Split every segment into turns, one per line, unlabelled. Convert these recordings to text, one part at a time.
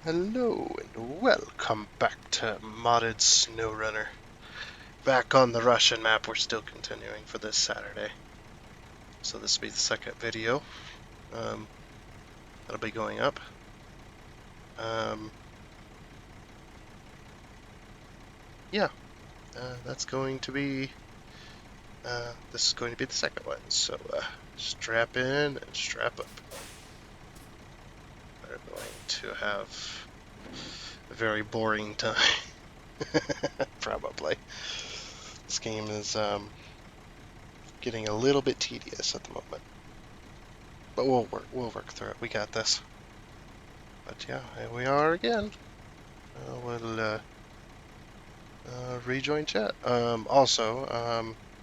Hello and welcome back to Modded SnowRunner. Back on the Russian map, we're still continuing for this Saturday. So this will be the second video. That'll be going up. That's going to be, this is going to be the second one. So strap in and strap up. We're going to have a very boring time. Probably. This game is getting a little bit tedious at the moment, but we'll work through it. We got this. But yeah, here we are again. We'll rejoin chat.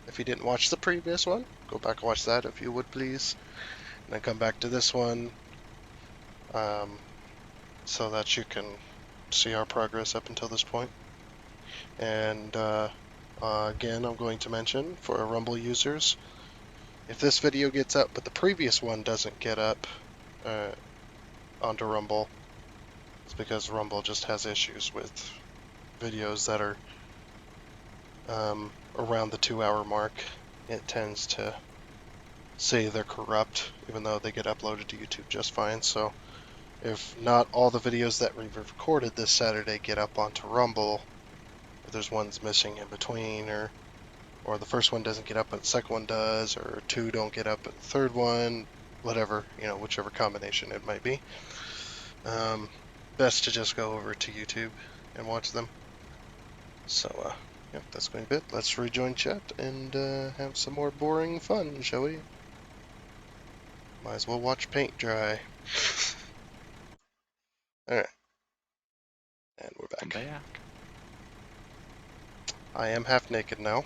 If you didn't watch the previous one, go back and watch that if you would please, and then come back to this one, so that you can see our progress up until this point. And again, I'm going to mention for our Rumble users, if this video gets up but the previous one doesn't get up onto Rumble, it's because Rumble just has issues with videos that are around the 2-hour mark. It tends to say they're corrupt, even though they get uploaded to YouTube just fine. So if not all the videos that we've recorded this Saturday get up onto Rumble, if there's ones missing in between, or the first one doesn't get up but the second one does, or two don't get up but the third one, whatever, whichever combination it might be, best to just go over to YouTube and watch them. So yeah, that's going to be it. Let's rejoin chat and have some more boring fun, shall we? Might as well watch paint dry. Alright. And we're back.
I'm back.
I am half naked now.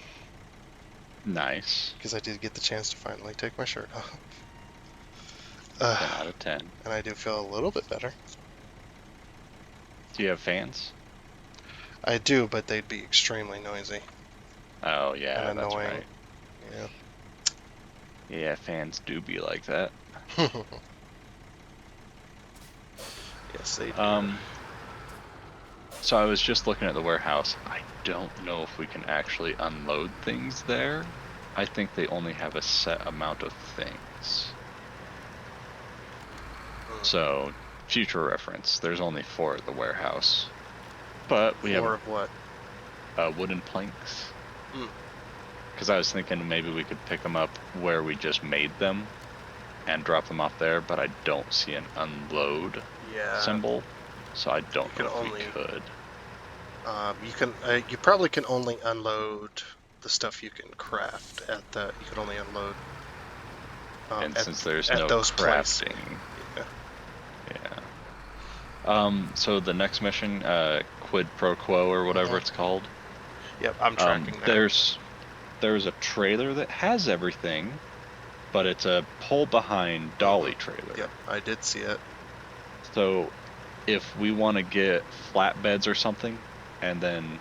Nice.
Because I did get the chance to finally take my shirt off.
10 out of 10.
And I do feel a little bit better.
Do you have fans?
I do, but they'd be extremely noisy.
Oh, yeah,
and
that's
annoying.
right.
Yeah.
Yeah, fans do be like that.
Yes, they do.
So I was just looking at the warehouse. I don't know if we can actually unload things there. I think they only have a set amount of things. So, future reference, there's only 4 at the warehouse. But we have
4 of what?
Wooden planks. Because I was thinking maybe we could pick them up where we just made them and drop them off there, but I don't see an unload symbol, so I don't know if we could.
You probably can only unload the stuff you can craft at the. You can only unload.
And since there's no crafting, yeah. So the next mission, quid pro quo or whatever it's called.
Yep, I'm tracking that.
There's a trailer that has everything, but it's a pull-behind dolly trailer.
Yep, I did see it.
So, if we want to get flatbeds or something, and then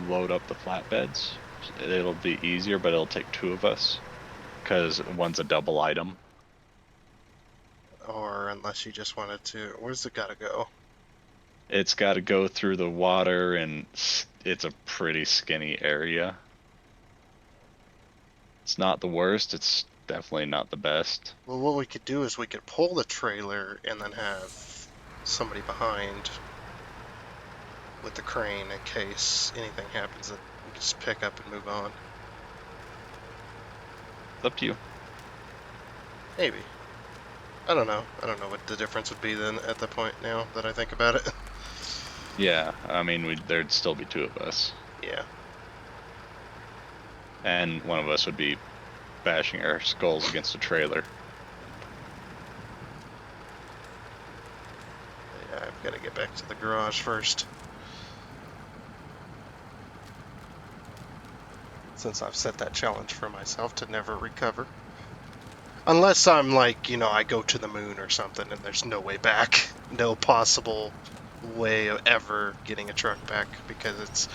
load up the flatbeds, it'll be easier, but it'll take 2 of us, because one's a double item.
Or unless you just wanted to, where's it gotta go?
It's got to go through the water, and it's a pretty skinny area. It's not the worst, it's definitely not the best.
Well, what we could do is we could pull the trailer and then have somebody behind with the crane in case anything happens that we can just pick up and move on.
It's up to you.
Maybe. I don't know. I don't know what the difference would be then at the point now that I think about it.
Yeah, I mean, there'd still be 2 of us.
Yeah.
And one of us would be bashing our skulls against a trailer.
Yeah, I've got to get back to the garage first. Since I've set that challenge for myself to never recover. Unless I'm like, I go to the moon or something and there's no way back. No possible way of ever getting a truck back because it's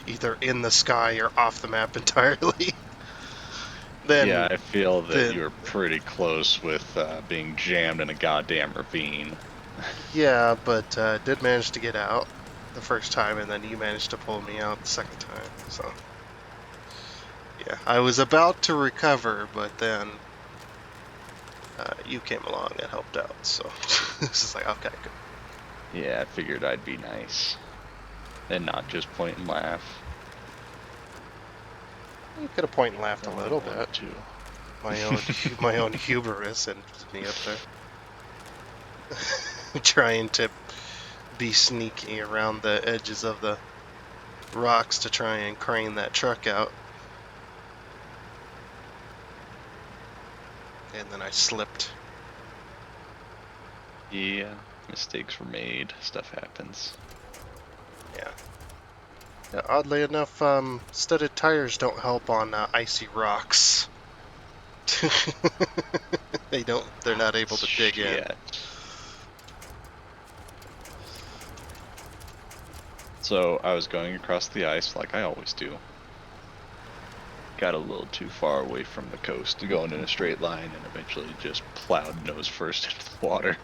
either in the sky or off the map entirely. Then,
yeah, I feel that you're pretty close with being jammed in a goddamn ravine.
Yeah, but did manage to get out the first time, and then you managed to pull me out the second time. So yeah, I was about to recover, but then you came along and helped out. So this is like, okay, good.
Yeah, I figured I'd be nice and not just point and laugh.
You could have point and laughed a
Though I
little
wanted
bit.
to.
My own hubris and put me up there, trying to be sneaky around the edges of the rocks to try and crane that truck out. And then I slipped.
Yeah, mistakes were made. Stuff happens.
Yeah. Yeah, oddly enough, studded tires don't help on icy rocks. They don't. They're not able to dig in.
Shit. So I was going across the ice like I always do. Got a little too far away from the coast to going in a straight line and eventually just plowed nose first into the water.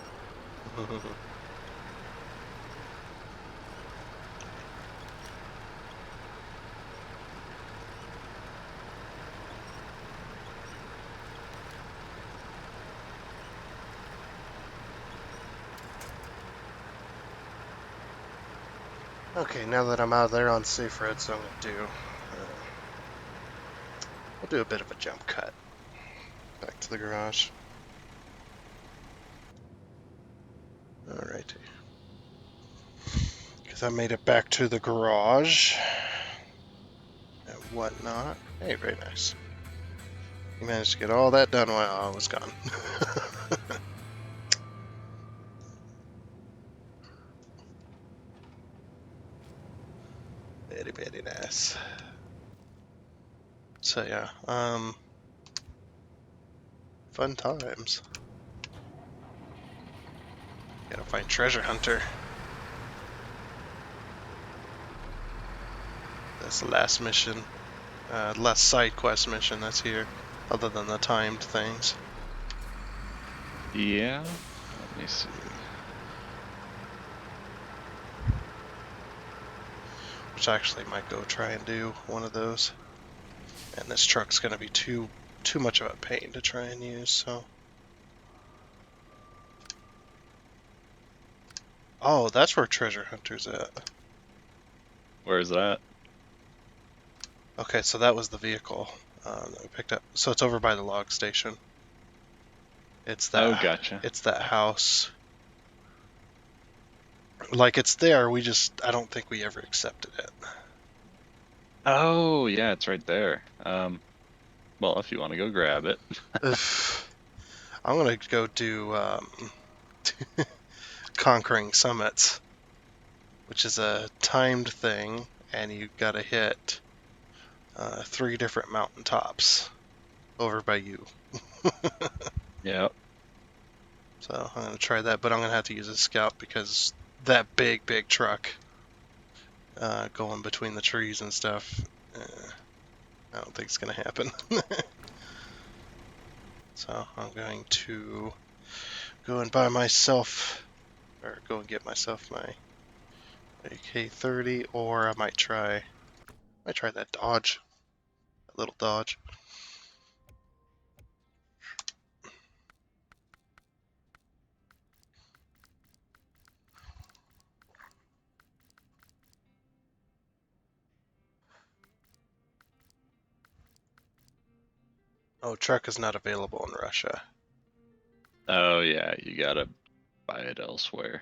Okay, now that I'm out there on safe roads, so I'm gonna do. We'll do a bit of a jump cut back to the garage. Alrighty. Because I made it back to the garage and whatnot. Hey, very nice. You managed to get all that done while I was gone. Very, very nice. So yeah, fun times. Gotta find treasure hunter. That's the last mission. Last side quest mission that's here, other than the timed things.
Yeah, let me see.
Which actually might go try and do one of those. And this truck's gonna be too much of a pain to try and use, so. Oh, that's where treasure hunter's at.
Where is that?
Okay, so that was the vehicle that we picked up. So it's over by the log station. It's
Oh,
that
gotcha.
it's that house. Like it's there, I don't think we ever accepted it.
Oh, yeah, it's right there. Well, if you want to go grab it.
I'm gonna go do Conquering Summits, which is a timed thing, and you gotta hit 3 different mountain tops over by you.
Yep.
So I'm gonna try that, but I'm gonna have to use a scout because that big truck going between the trees and stuff, I don't think it's gonna happen. So I'm going to go and buy myself, or go and get myself my AK-30, or I might try that Dodge, that little Dodge. Oh, truck is not available in Russia.
Oh, yeah, you gotta buy it elsewhere.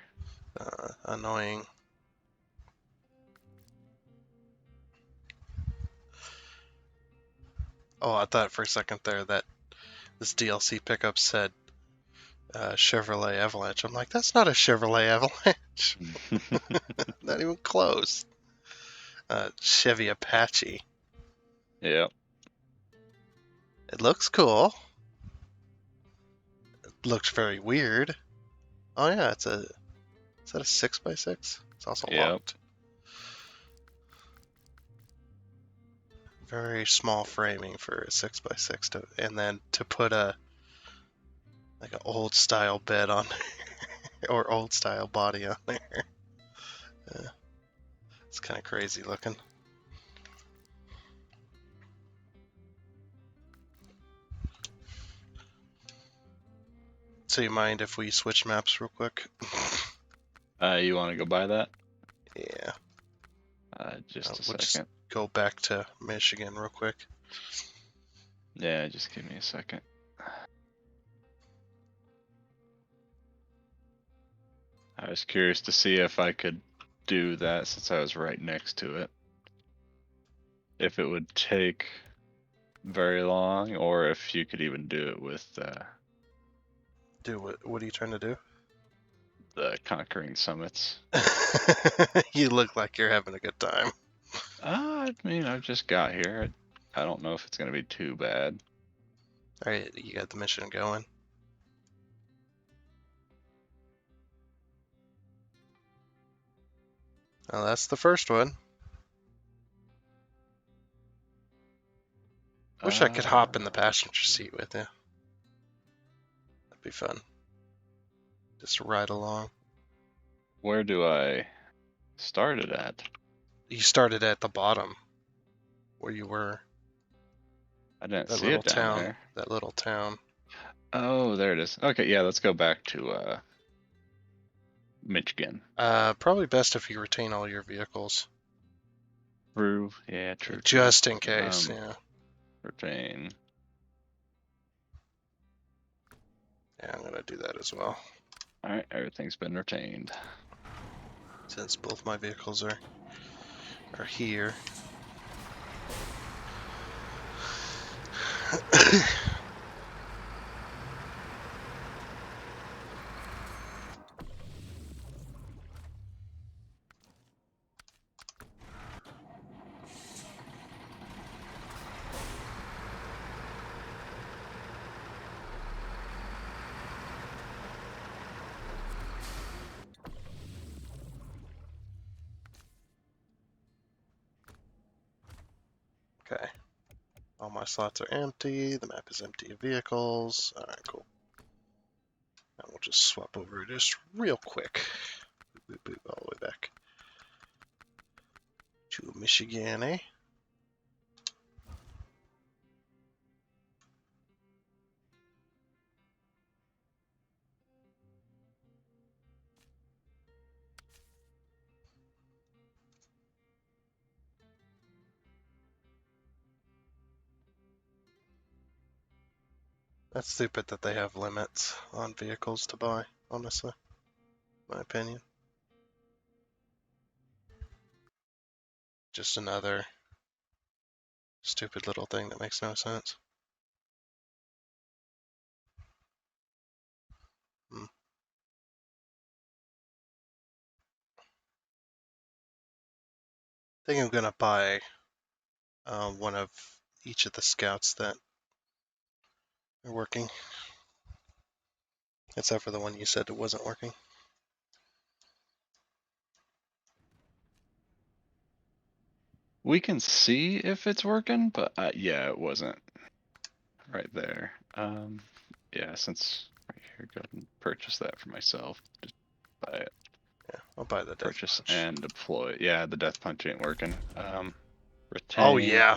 Annoying. Oh, I thought for a second there that this DLC pickup said Chevrolet Avalanche. I'm like, that's not a Chevrolet Avalanche. Not even close. Chevy Apache.
Yep.
It looks cool. It looks very weird. Oh yeah, is that a 6x6? It's also
Yep.
locked. Very small framing for a 6x6 and then to put a like an old style bed on. or old style body on there. It's kind of crazy looking. So you mind if we switch maps real quick?
You want to go buy that?
Yeah.
Just a
We'll
second.
just go back to Michigan real quick.
Yeah, just give me a second. I was curious to see if I could do that since I was right next to it. If it would take very long, or if you could even do it with
Do what? What are you trying to do?
the Conquering Summits.
You look like you're having a good time.
I mean, I've just got here. I don't know if it's going to be too bad.
All right, you got the mission going. Well, that's the first one. Wish I could hop in the passenger seat with you. That'd be fun. Just ride along.
Where do I start it at?
You started at the bottom, where you were.
I didn't
That
see
little
it down
town.
there.
That little town.
Oh, there it is. Okay, yeah, let's go back to Michigan.
Probably best if you retain all your vehicles.
True. Yeah, true.
Just in case, yeah.
Retain.
Yeah, I'm gonna do that as well.
Alright, everything's been retained.
Since both my vehicles are here. Okay. All my slots are empty. The map is empty of vehicles. All right, cool. And we'll just swap over just real quick. Boop, boop, boop, all the way back to Michigan, eh? That's stupid that they have limits on vehicles to buy, honestly. My opinion. Just another stupid little thing that makes no sense. Hmm. I think I'm gonna buy one of each of the scouts that are working. Except for the one you said it wasn't working.
We can see if it's working, but yeah, it wasn't right there. Yeah, since right here, go ahead and purchase that for myself. Just buy it.
Yeah, I'll buy the death
Purchase
punch.
and deploy. Yeah, the death punch ain't working. Retain.
Oh yeah.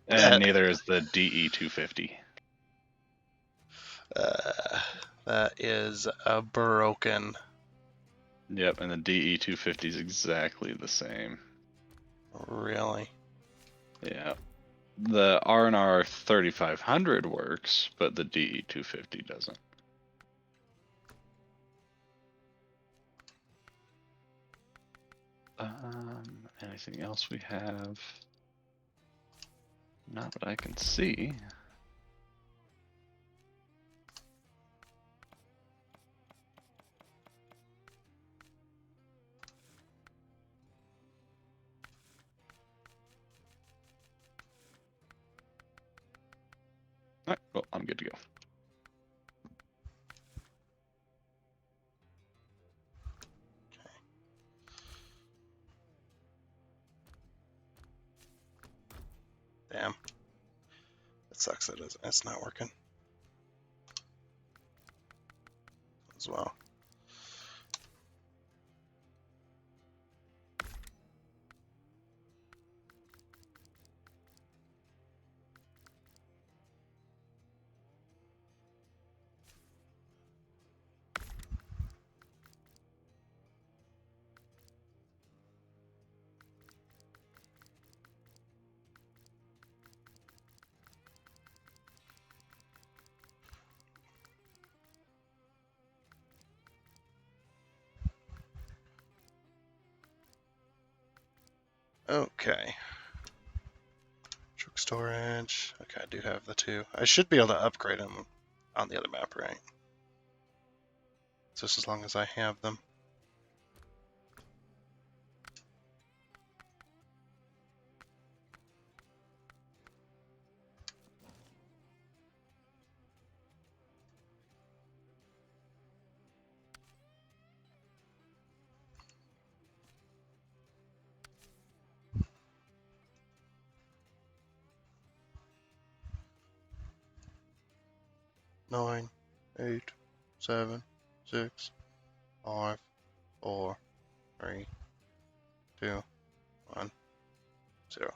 And neither is the DE 250.
That is broken.
Yep, and the DE 250 is exactly the same.
Really?
Yeah. The R&R 3500 works, but the DE 250 doesn't. Anything else we have? Not that I can see. Alright, well, I'm good to go.
Damn. That sucks that it's not working. as well. Okay. Truck storage. Okay, I do have the two. I should be able to upgrade them on the other map, right? Just as long as I have them. Nine, 8, 7, 6, 5, 4, 3, 2, 1, 0.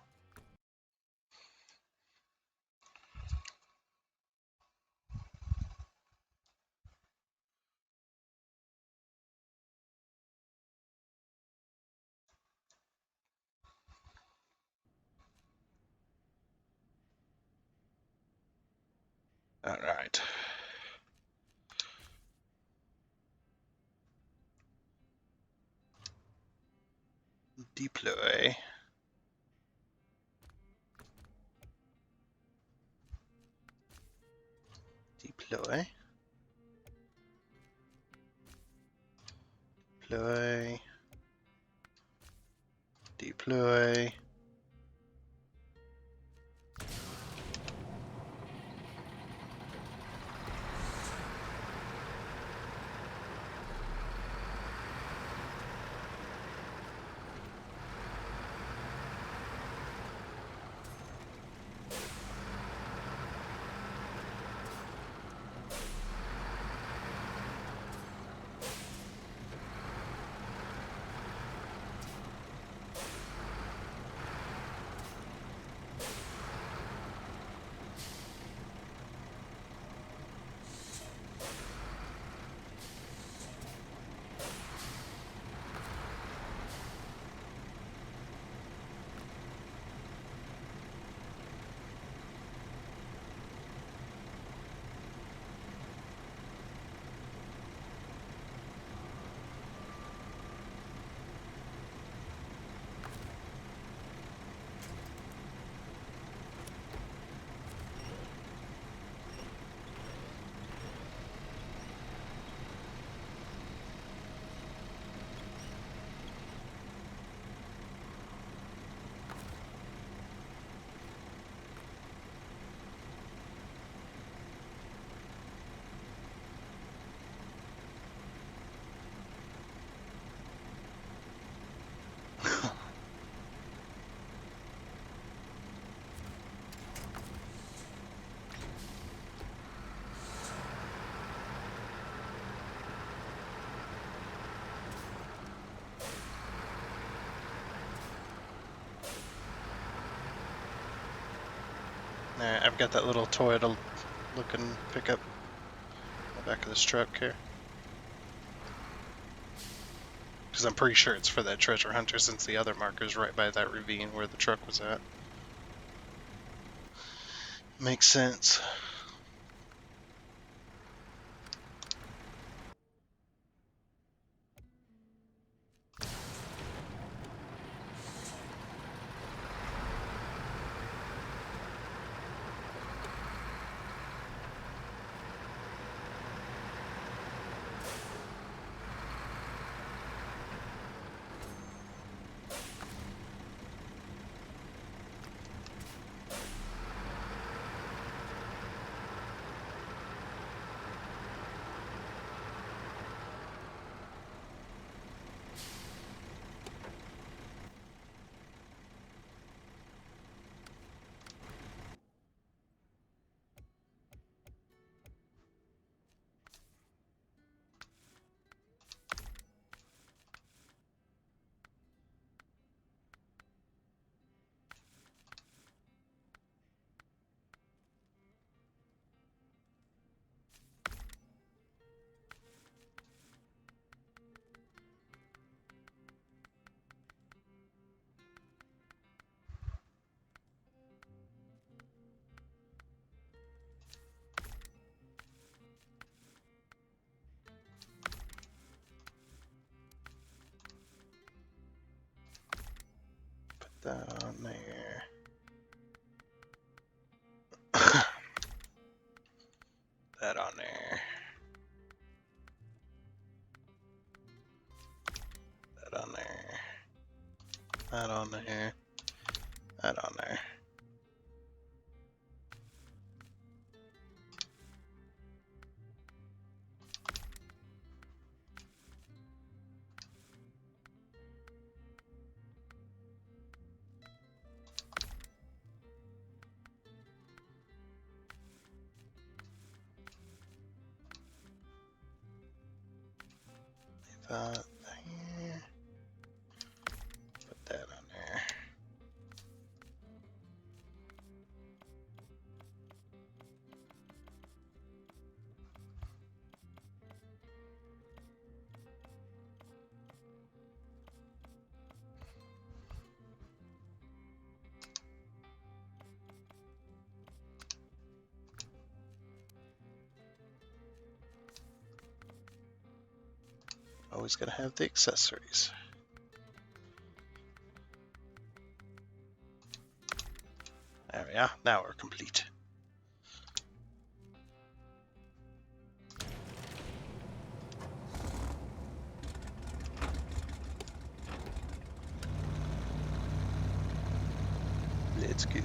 All right. Deploy. Deploy. Deploy. Deploy. Alright, I've got that little Toyota looking pickup in the back of this truck here. Because I'm pretty sure it's for that treasure hunter since the other marker's right by that ravine where the truck was at. Makes sense. that on there. That on there. That on there. That on there. That on there. That there. Put that on there. Always gonna have the accessories. There we are. Now we're complete. Let's go.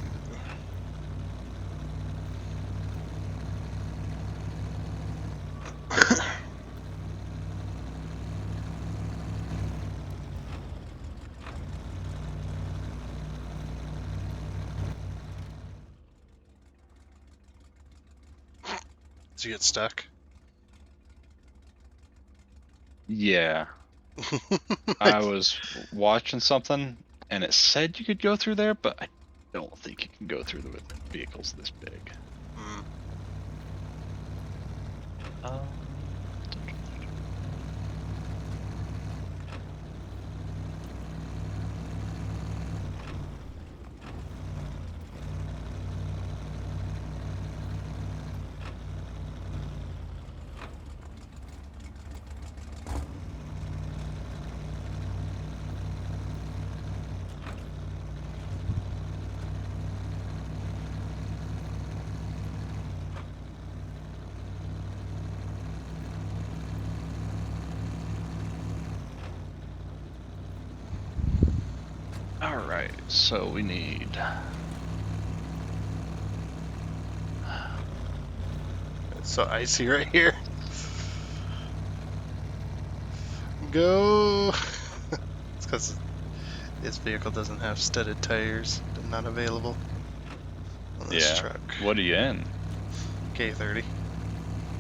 Did you get stuck?
Yeah. I was watching something and it said you could go through there, but I don't think you can go through with vehicles this big.
Mm.
Alright, so we need...
It's so icy right here. Go! It's because this vehicle doesn't have studded tires. They're not available on this truck.
What are you in?
K30.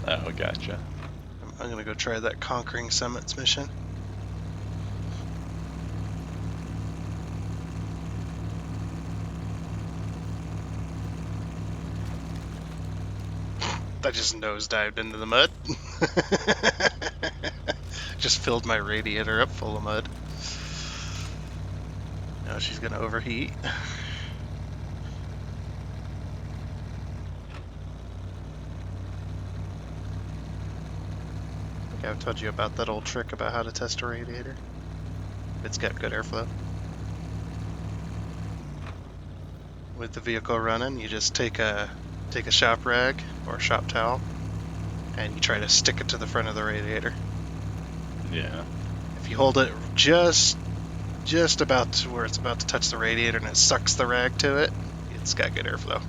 Oh, gotcha.
I'm gonna go try that Conquering Summits mission. I just nosedived into the mud. Just filled my radiator up full of mud. Now she's gonna overheat. I think I've told you about that old trick about how to test a radiator. It's got good airflow. With the vehicle running, you just take a shop rag or a shop towel and you try to stick it to the front of the radiator.
Yeah.
If you hold it just about to where it's about to touch the radiator and it sucks the rag to it, it's got good airflow.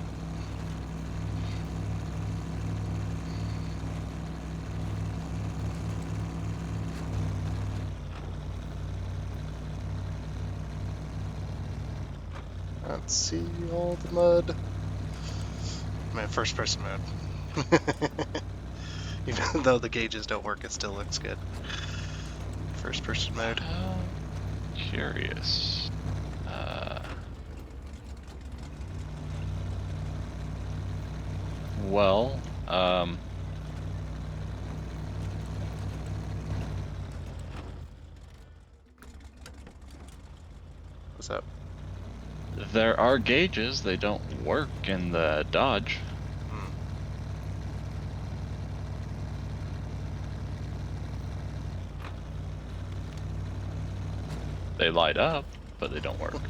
Let's see all the mud. Man, first person mode. Even though the gauges don't work, it still looks good. First person mode.
Curious. Well,
What's up?
there are gauges. They don't work in the Dodge. They light up, but they don't work.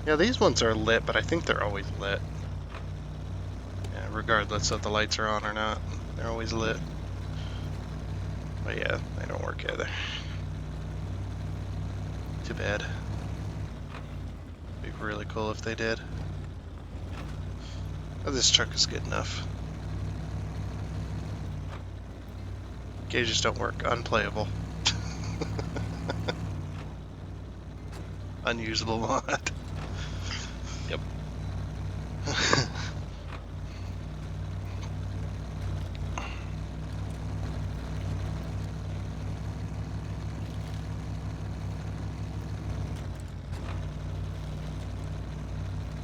Yeah, these ones are lit, but I think they're always lit. Yeah, regardless if the lights are on or not, they're always lit. But yeah, they don't work either. Too bad. Be really cool if they did. Oh, this truck is good enough. Gauges don't work. Unplayable. Unusable mod.
Yep.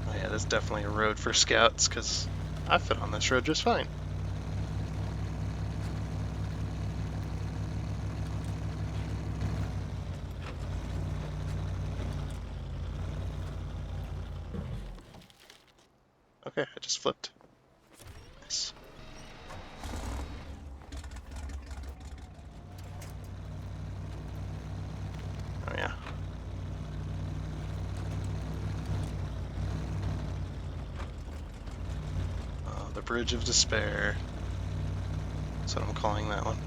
Oh yeah, that's definitely a road for scouts, because I fit on this road just fine. Okay, I just flipped. Nice. Oh yeah. The Bridge of Despair. That's what I'm calling that one.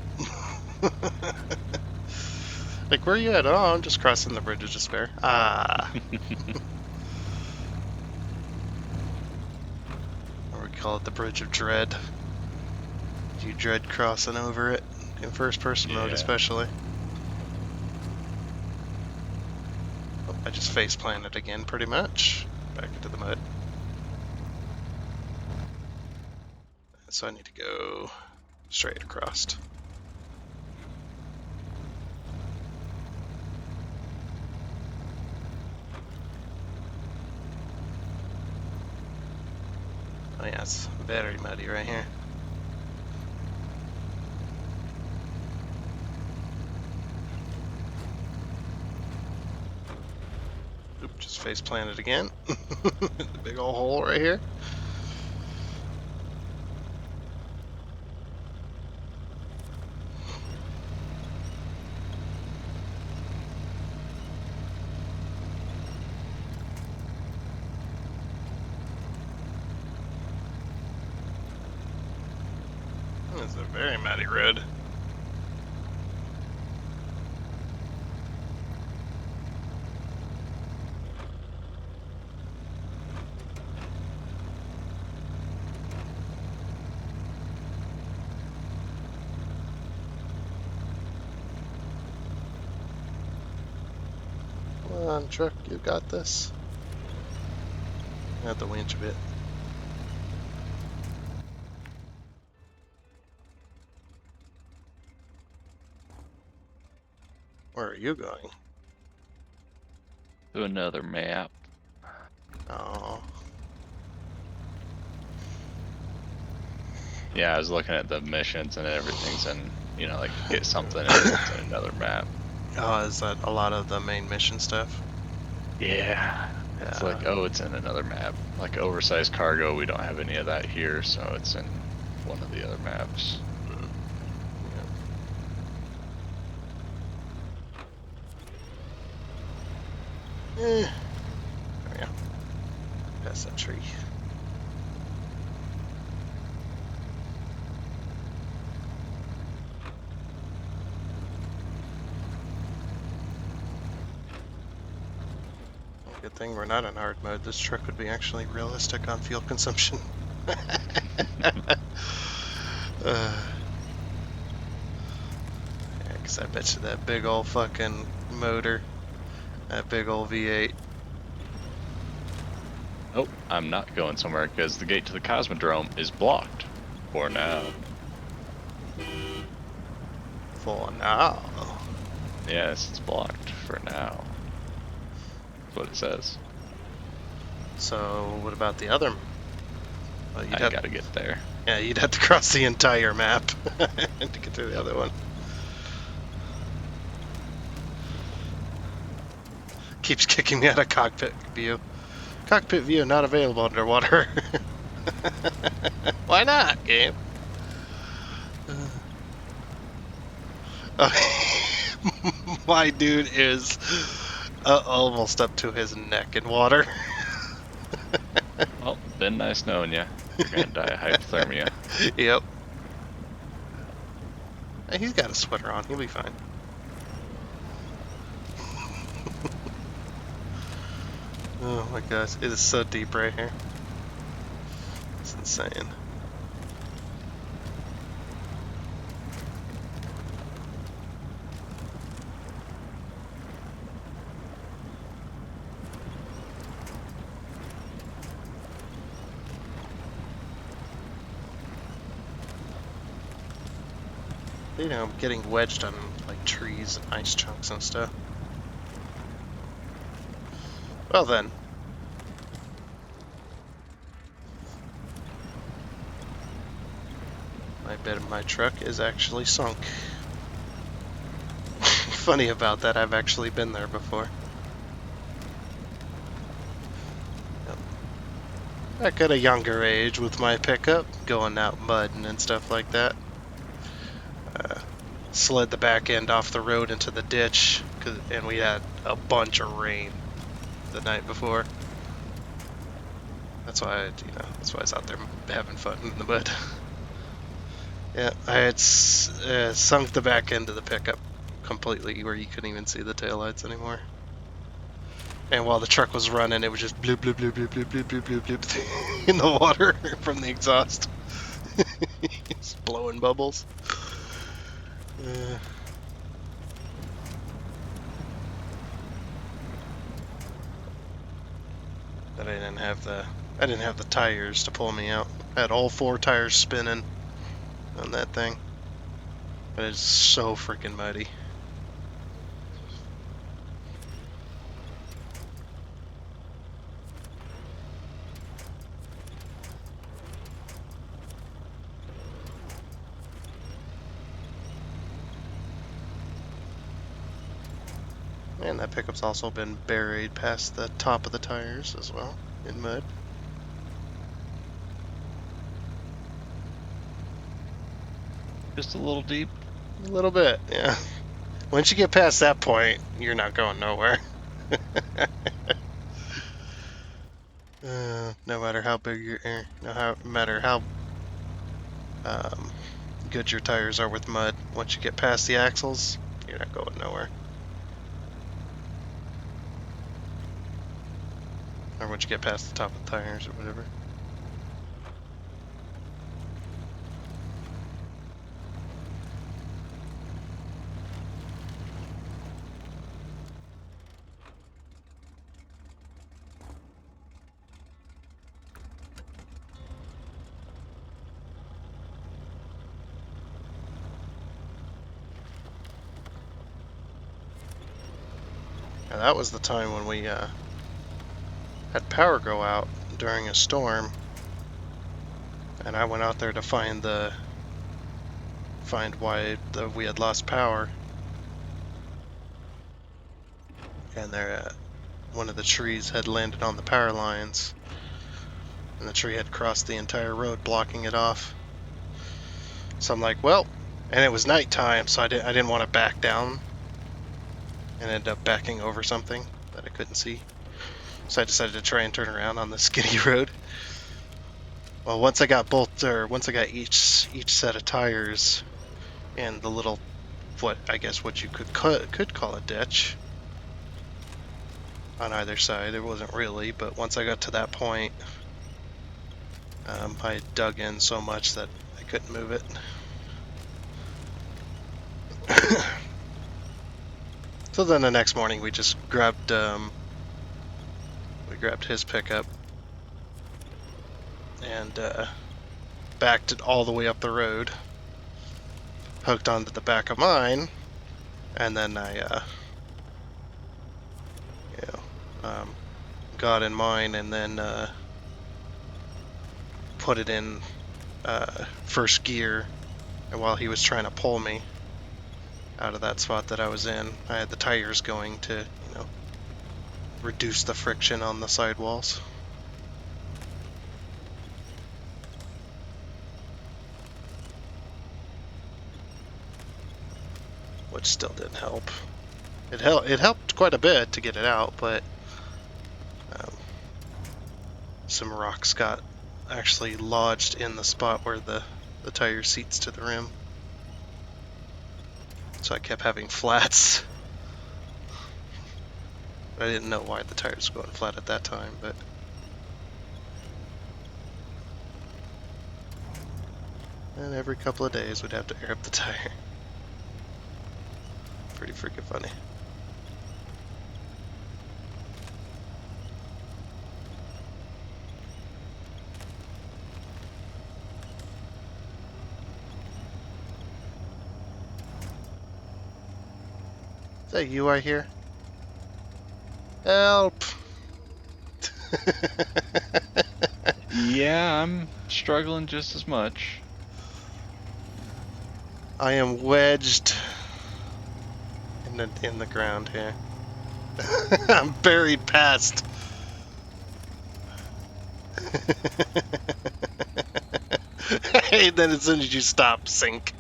Like, where are you at? Oh, I'm just crossing the Bridge of Despair. Ah. Or we call it the Bridge of Dread. You dread crossing over it, in first person mode
Yeah.
especially. Oh, I just face planted again, pretty much. Back into the mud. So I need to go straight across. Oh yeah, it's very muddy right here. Oop, just face planted again. The big old hole right here. It's a very muddy road. Come on, truck, you got this. I have to winch a bit. Where are you going?
To another map.
Oh.
Yeah, I was looking at the missions and everything's in, you know, like get something and it's in another map.
Oh, is that a lot of the main mission stuff?
Yeah. It's like, oh, it's in another map. Like oversized cargo, we don't have any of that here, so it's in one of the other maps.
There we go. Past that tree. Good thing we're not in hard mode. This truck would be actually realistic on fuel consumption. Yeah, 'cause I bet you that big old fucking motor, that big old V8.
Oh, I'm not going somewhere because the gate to the Cosmodrome is blocked. For now.
For now.
Yes, it's blocked for now. That's what it says.
So what about the other? Well,
I gotta get there.
Yeah, you'd have to cross the entire map to get to the other one. Keeps kicking me out of cockpit view. Cockpit view not available underwater. Why not, game? My dude is almost up to his neck in water.
Well, been nice knowing you. You're gonna die of hypothermia.
Yep. He's got a sweater on. He'll be fine. Oh my gosh, it is so deep right here. It's insane. You know, getting wedged on like trees and ice chunks and stuff. Well then. My bed of my truck is actually sunk. Funny about that, I've actually been there before. Yep. Back at a younger age with my pickup, going out mudding and stuff like that. Slid the back end off the road into the ditch, and we had a bunch of rain the night before. That's why I was out there having fun in the mud. Yeah, I had sunk the back end of the pickup completely, where you couldn't even see the taillights anymore. And while the truck was running, it was just bloop bloop bloop bloop bloop bloop bloop bloop bloop in the water from the exhaust. It's blowing bubbles. But I didn't have the tires to pull me out. I had all 4 tires spinning on that thing. But it's so freaking muddy. And that pickup's also been buried past the top of the tires as well, in mud.
Just a little deep.
A little bit, yeah. Once you get past that point, you're not going nowhere. No matter how big no matter how good your tires are with mud, once you get past the axles, you're not going nowhere. Or once you get past the top of the tires or whatever. Now that was the time when we had power go out during a storm, and I went out there to find why we had lost power. And there, one of the trees had landed on the power lines, and the tree had crossed the entire road, blocking it off. So I'm like, well, and it was nighttime, so I didn't want to back down and end up backing over something that I couldn't see. So I decided to try and turn around on the skinny road. Well, once I got each set of tires in the little, what you could call a ditch on either side. It wasn't really, but once I got to that point, I dug in so much that I couldn't move it. So then the next morning we just grabbed his pickup and backed it all the way up the road, hooked onto the back of mine, and then I got in mine and then put it in first gear. And while he was trying to pull me out of that spot that I was in, I had the tires going to, reduce the friction on the sidewalls. Which still didn't help. It helped quite a bit to get it out, but some rocks got actually lodged in the spot where the tire seats to the rim. So I kept having flats. I didn't know why the tires were going flat at that time, but... And every couple of days we'd have to air up the tire. Pretty freaking funny. Is that you I hear? Help!
Yeah, I'm struggling just as much.
I am wedged in the ground here. I'm buried past. Hey, then as soon as you stop, sink.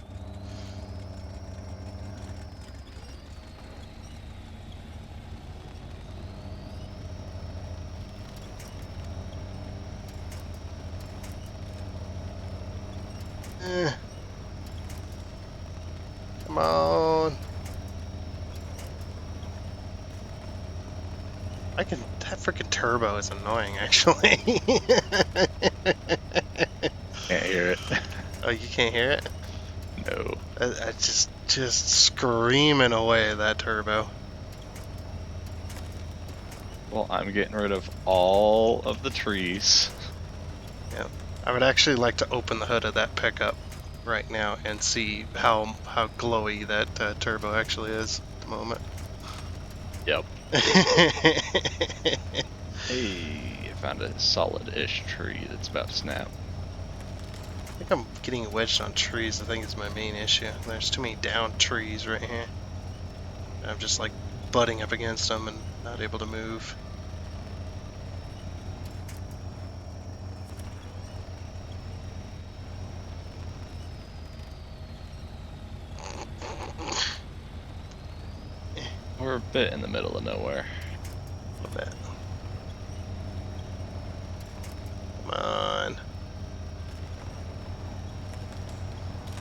Come on. That freaking turbo is annoying, actually.
Can't hear it.
Oh, you can't hear it?
No.
I just screaming away, that turbo.
Well, I'm getting rid of all of the trees.
Yeah. I would actually like to open the hood of that pickup right now and see how glowy that turbo actually is at the moment.
Yep. Hey, I found a solid-ish tree that's about to snap.
I think I'm getting wedged on trees. I think it's my main issue. There's too many down trees right here. I'm just like butting up against them and not able to move.
We're a bit in the middle of nowhere.
A little bit. Come on.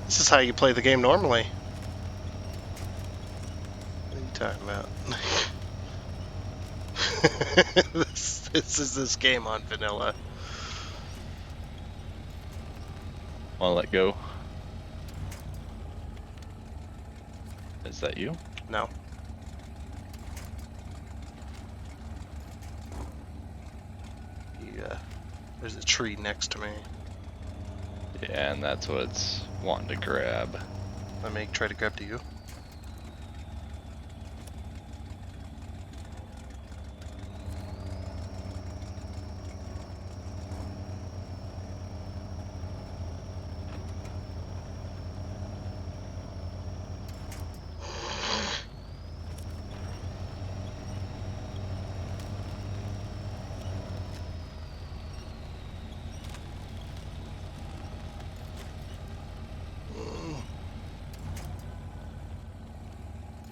This is how you play the game normally. What are you talking about? This is this game on vanilla.
Wanna let go? Is that you?
No. There's a tree next to me.
Yeah, and that's what it's wanting to grab.
I may try to grab to you.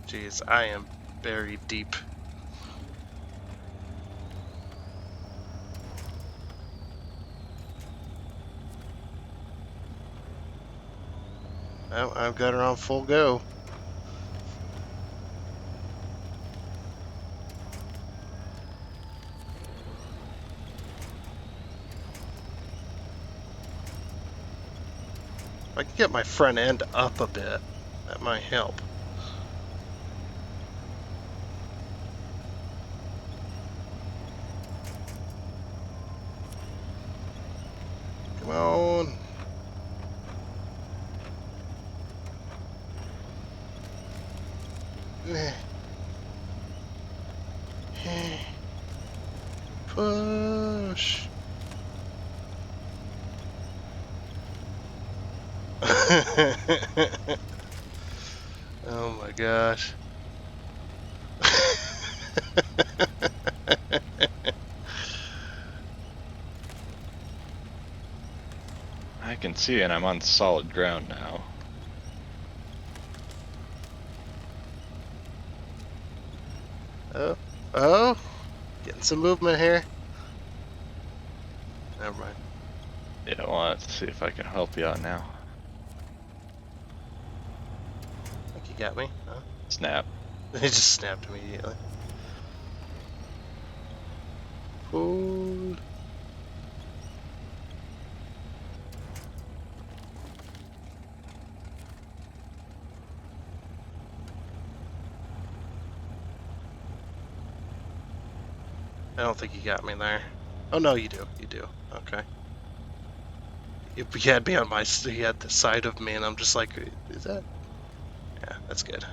Jeez, I am buried deep. Oh, I've got her on full go. If I can get my front end up a bit, that might help. Come on. Push. Oh my gosh.
I can see it, I'm on solid ground now.
Oh, getting some movement here. Never mind.
Yeah, well, let's see if I can help you out now.
I think you got me. Huh?
Snap.
He just snapped immediately. Cool. I don't think you got me there. Oh no, you do. You do. Okay. You had me on my. You had the side of me, and I'm just like, is that? Yeah, that's good.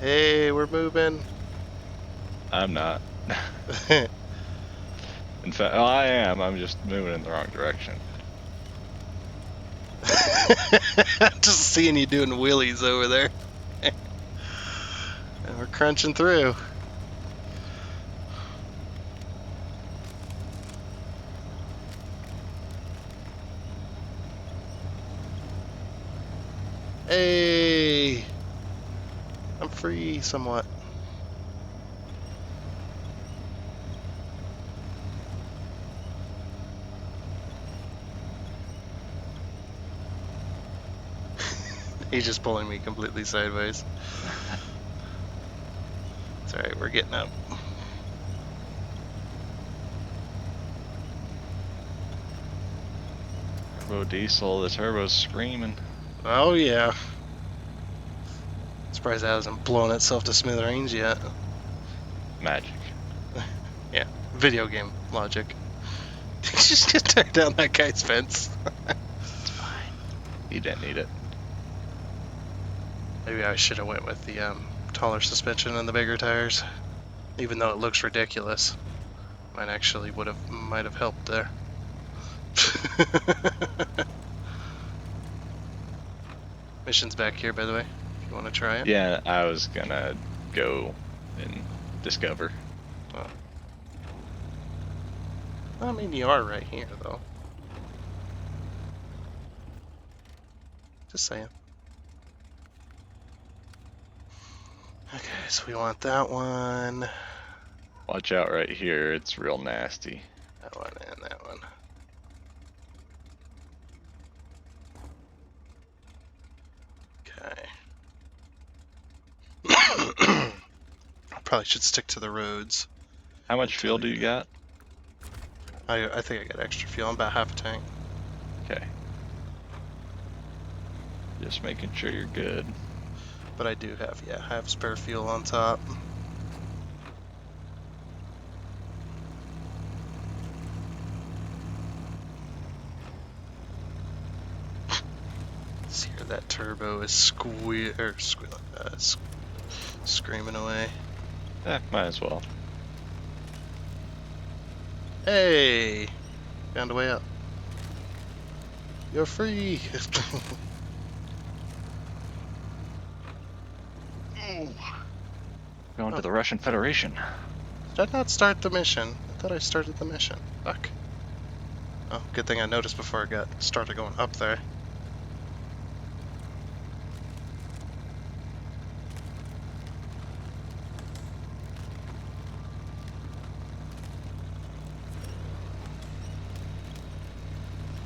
Hey, we're moving.
I'm not. In fact, oh, I am. I'm just moving in the wrong direction.
Just seeing you doing wheelies over there. And we're crunching through. Hey! I'm free somewhat. He's just pulling me completely sideways. It's alright, we're getting up.
Turbo diesel, the turbo's screaming.
Oh yeah. Surprised that hasn't blown itself to smithereens yet.
Magic.
Yeah, video game logic. Just get tear down that guy's fence.
It's fine. He didn't need it.
Maybe I should have went with the taller suspension and the bigger tires, even though it looks ridiculous. Might have helped there. Mission's back here, by the way. If you want to try it.
Yeah, I was gonna go and discover.
Oh. I mean, you are right here, though. Just saying. Okay, so we want that one.
Watch out right here, it's real nasty.
That one and that one. Okay. Probably should stick to the roads.
How much fuel do you got?
I think I got extra fuel. I'm about half a tank.
Okay. Just making sure you're good.
But I do have, I have spare fuel on top. See here, that turbo is screaming away.
Might as well.
Hey! Found a way up. You're free!
Going to the Russian Federation.
Did I not start the mission? I thought I started the mission. Fuck. Oh, good thing I noticed before I started going up there.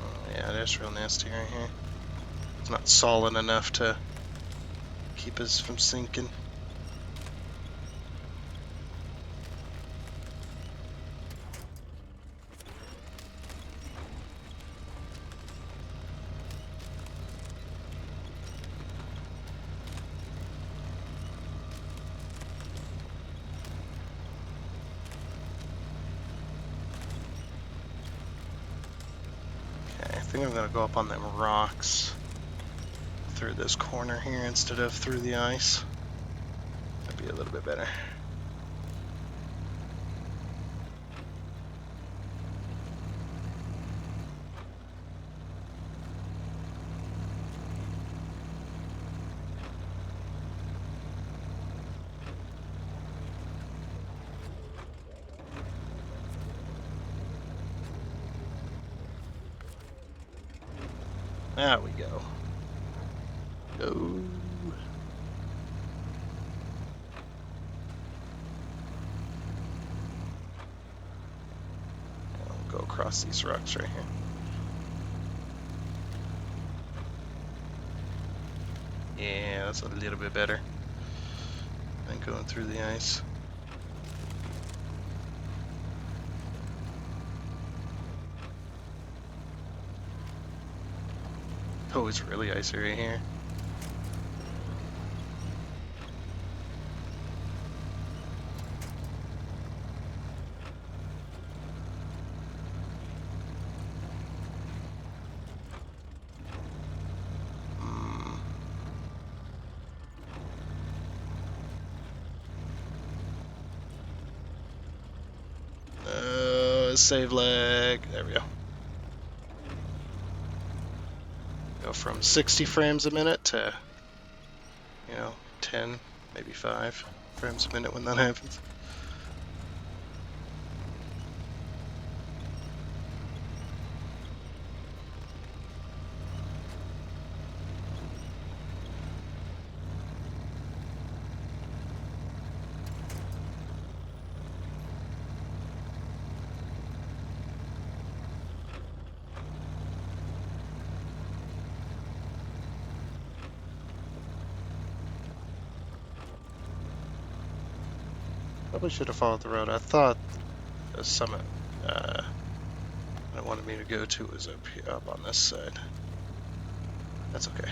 Oh, yeah, it is real nasty right here. It's not solid enough to keep us from sinking. I think I'm gonna go up on them rocks through this corner here instead of through the ice. That'd be a little bit better. There we go. Go. across these rocks right here. Yeah, that's a little bit better than going through the ice. Oh, it's really icy right here. Save lag. There we go. Go from 60 frames a minute to, 10, maybe 5 frames a minute when that happens. Probably should have followed the road. I thought the summit I wanted me to go to was up here, up on this side. That's okay.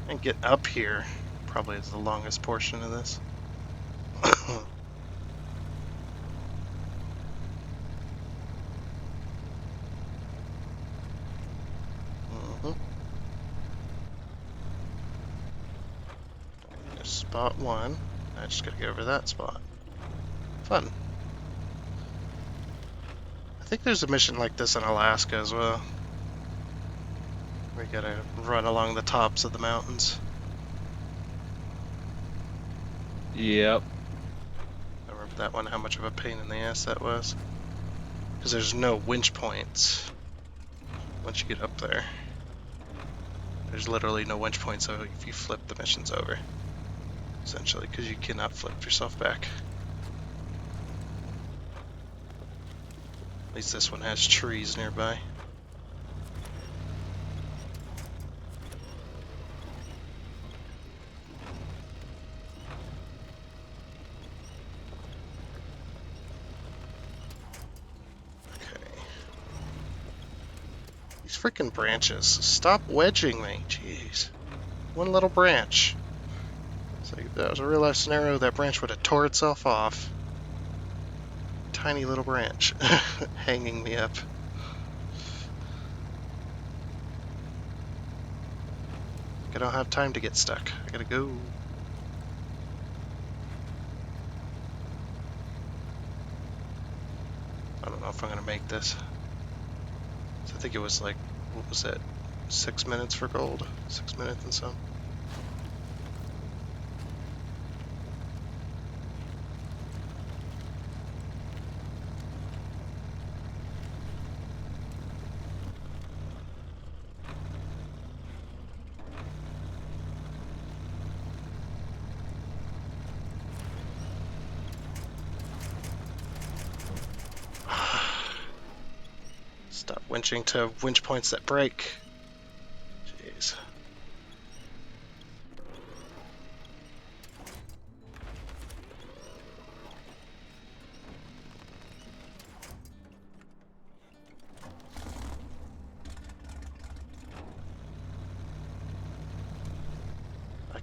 And get up here probably is the longest portion of this. Spot 1. I just gotta get over that spot. Fun. I think there's a mission like this in Alaska as well. We gotta run along the tops of the mountains.
Yep.
I remember that one, how much of a pain in the ass that was. Because there's no winch points once you get up there. There's literally no winch points so if you flip the missions over. Essentially, because you cannot flip yourself back. At least this one has trees nearby. These freaking branches. Stop wedging me. Jeez. One little branch. So if that was a real life scenario, that branch would have tore itself off. Tiny little branch. Hanging me up. I don't have time to get stuck. I gotta go. I don't know if I'm gonna make this. So I think it was like, what was it? 6 minutes for gold? 6 minutes and some. Stop winching to winch points that break. Jeez.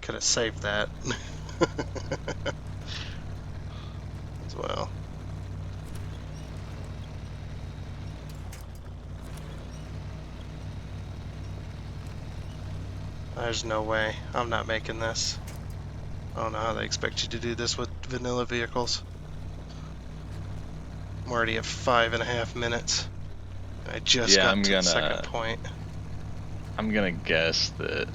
could have saved that as well. There's no way. I'm not making this. I don't know how they expect you to do this with vanilla vehicles. I'm already at 5.5 minutes. I just
Yeah,
got to the second point.
I'm gonna guess that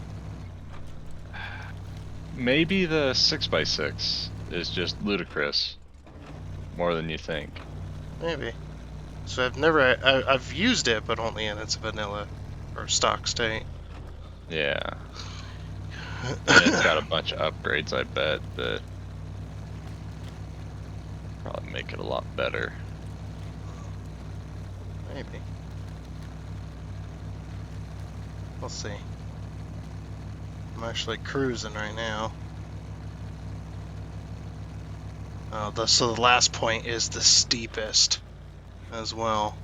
maybe the 6x6 is just ludicrous more than you think.
Maybe. So I've used it, but only in its vanilla or stock state.
Yeah. And it's got a bunch of upgrades, I bet, that probably make it a lot better.
Maybe. We'll see. I'm actually cruising right now. So the last point is the steepest as well.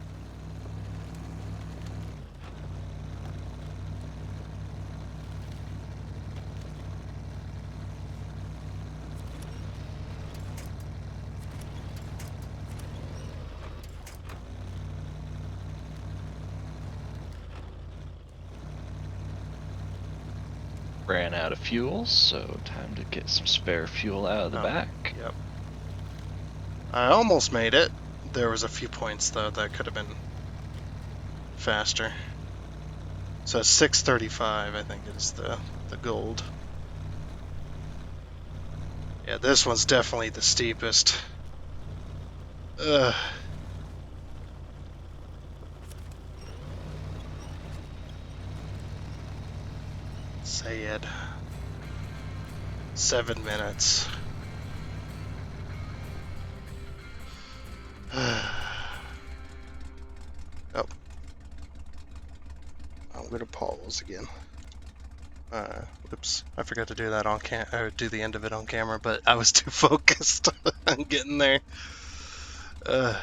Ran out of fuel, so time to get some spare fuel out of the back.
Yep. I almost made it. There was a few points though that could have been faster. So 6:35, I think, is the gold. Yeah, this one's definitely the steepest. Ugh. Say it. 7 minutes. Oh. I'm gonna pause again. Whoops. I forgot to do that on or do the end of it on camera, but I was too focused on getting there. Oh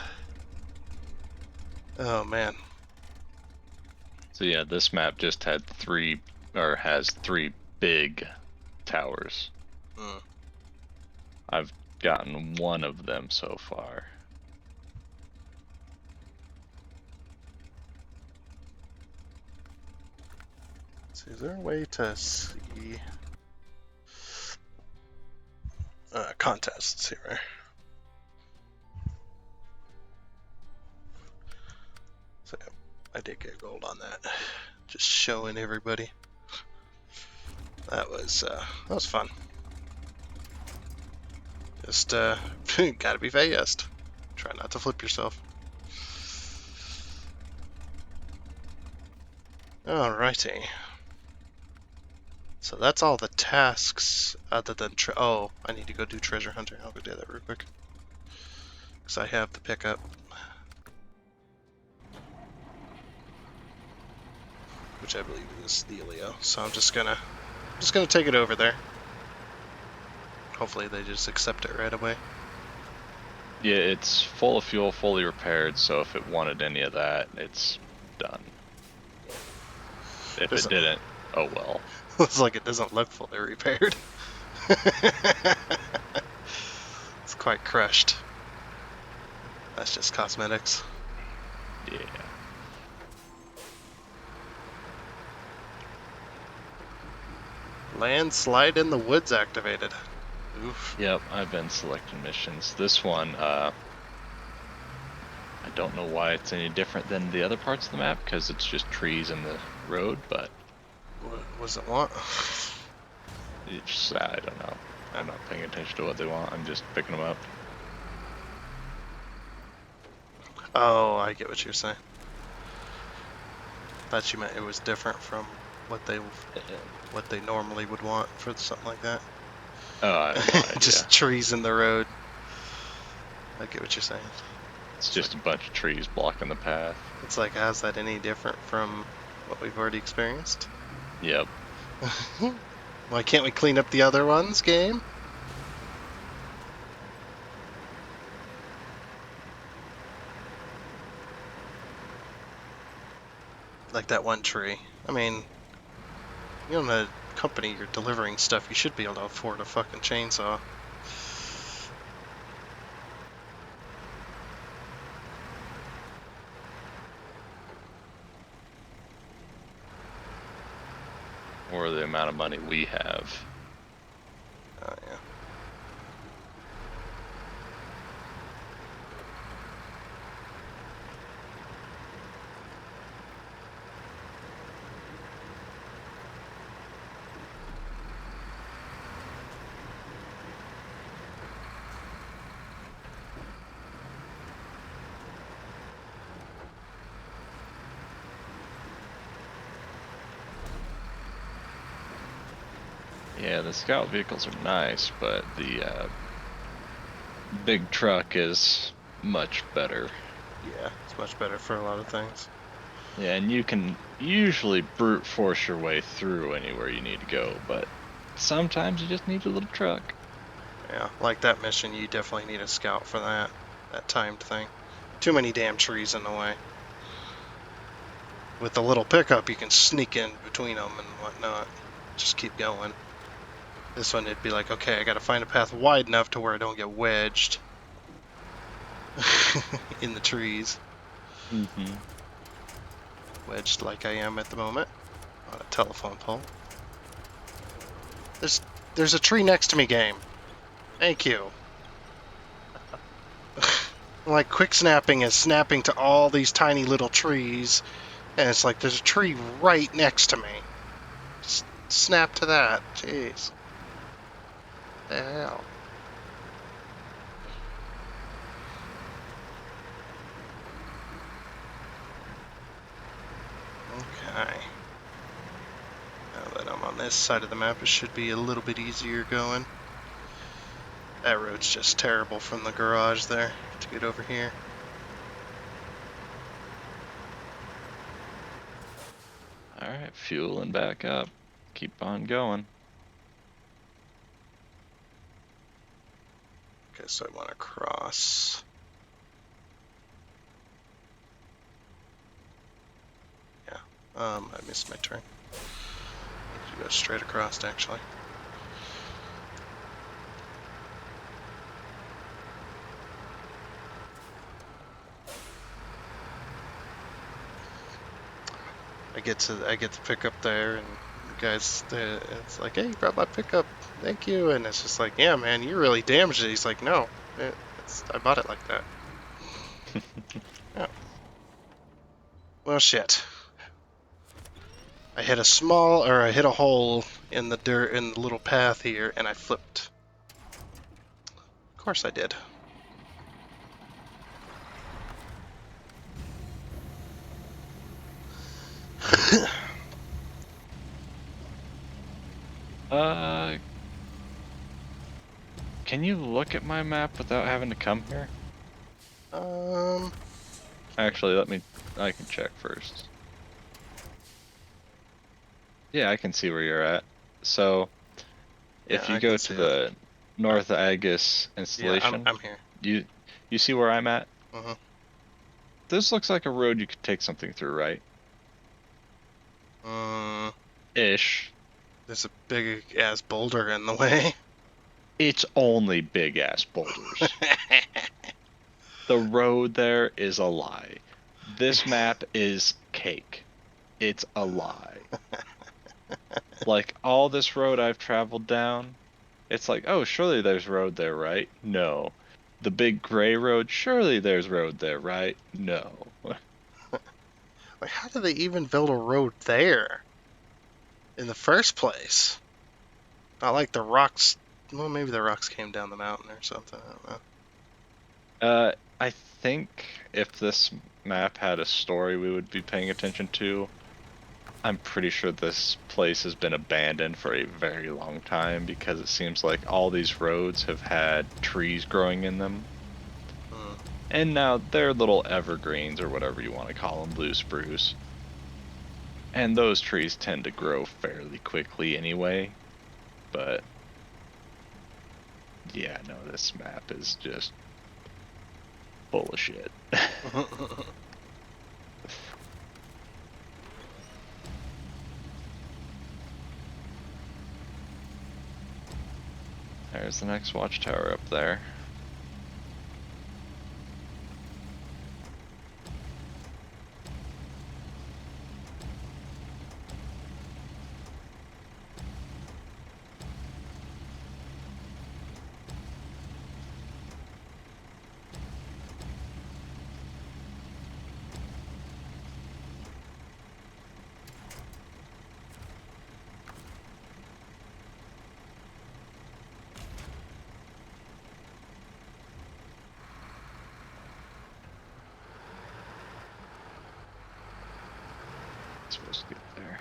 man.
So yeah, this map just had has three big towers.
Mm.
I've gotten one of them so far.
So is there a way to see contests here? So I did get gold on that. Just showing everybody. That was fun. Just gotta be fast. Try not to flip yourself. Alrighty. So that's all the tasks other than oh, I need to go do treasure hunting. I'll go do that real quick. Because I have the pickup. Which I believe is the Elio. So I'm just gonna take it over there. Hopefully they just accept it right away.
Yeah, it's full of fuel, fully repaired, so if it wanted any of that, it's done. If it didn't, oh well.
Looks like it doesn't look fully repaired. It's quite crushed. That's just cosmetics.
Yeah.
Landslide in the woods activated. Oof.
Yep, I've been selecting missions. This one, I don't know why it's any different than the other parts of the map, because it's just trees in the road, but...
What does it want?
It's, I don't know. I'm not paying attention to what they want, I'm just picking them up.
Oh, I get what you're saying. Thought you meant it was different from what they normally would want for something like that.
Oh, I have no idea.
Just trees in the road. I get what you're saying.
It's just like a bunch of trees blocking the path.
It's like, how's that any different from what we've already experienced?
Yep.
Why can't we clean up the other ones, game? Like that one tree. I mean, you don't have to company, you're delivering stuff, you should be able to afford a fucking chainsaw.
Or the amount of money we have.
Oh, yeah.
Yeah, the scout vehicles are nice, but the big truck is much better.
Yeah, it's much better for a lot of things.
Yeah, and you can usually brute force your way through anywhere you need to go, but sometimes you just need a little truck.
Yeah, like that mission, you definitely need a scout for that timed thing. Too many damn trees in the way. With the little pickup, you can sneak in between them and whatnot. Just keep going. This one, it'd be like, okay, I gotta find a path wide enough to where I don't get wedged in the trees.
Mm-hmm.
Wedged like I am at the moment on a telephone pole. There's a tree next to me, game. Thank you. Like quick snapping is snapping to all these tiny little trees, and it's like there's a tree right next to me. Just snap to that. Jeez. The hell. Okay. Now that I'm on this side of the map, it should be a little bit easier going. That road's just terrible from the garage there to get over here.
Alright, fueling back up. Keep on going.
Okay, so I want to cross. Yeah, I missed my turn. Need to go straight across, actually. I get to pick up there, and the guys, it's like, hey, you brought my pickup, thank you. And it's just like, yeah, man, you really damaged it. He's like, no, I bought it like that. Yeah. Well, shit. I hit a hole in the dirt in the little path here, and I flipped. Of course I did.
Can you look at my map without having to come here?
Um,
Actually, I can check first. Yeah, I can see where you're at. So,
yeah,
if you
I can
go
see
to
it.
the North Agus
Yeah,
installation,
I'm here.
you see where I'm at?
Mhm.
This looks like a road you could take something through, right? Ish.
There's a big ass boulder in the way.
It's only big ass boulders. The road there is a lie. This map is cake. It's a lie. Like, all this road I've traveled down, it's like, oh, surely there's road there, right? No. The big gray road, surely there's road there, right? No.
Like, how did they even build a road there in the first place? Not like the rocks. Well, maybe the rocks came down the mountain or something. I don't know.
I think if this map had a story we would be paying attention to, I'm pretty sure this place has been abandoned for a very long time because it seems like all these roads have had trees growing in them. And now they're little evergreens or whatever you want to call them, blue spruce. And those trees tend to grow fairly quickly anyway. But yeah, no, this map is just full of shit. There's the next watchtower up there. Supposed to get there.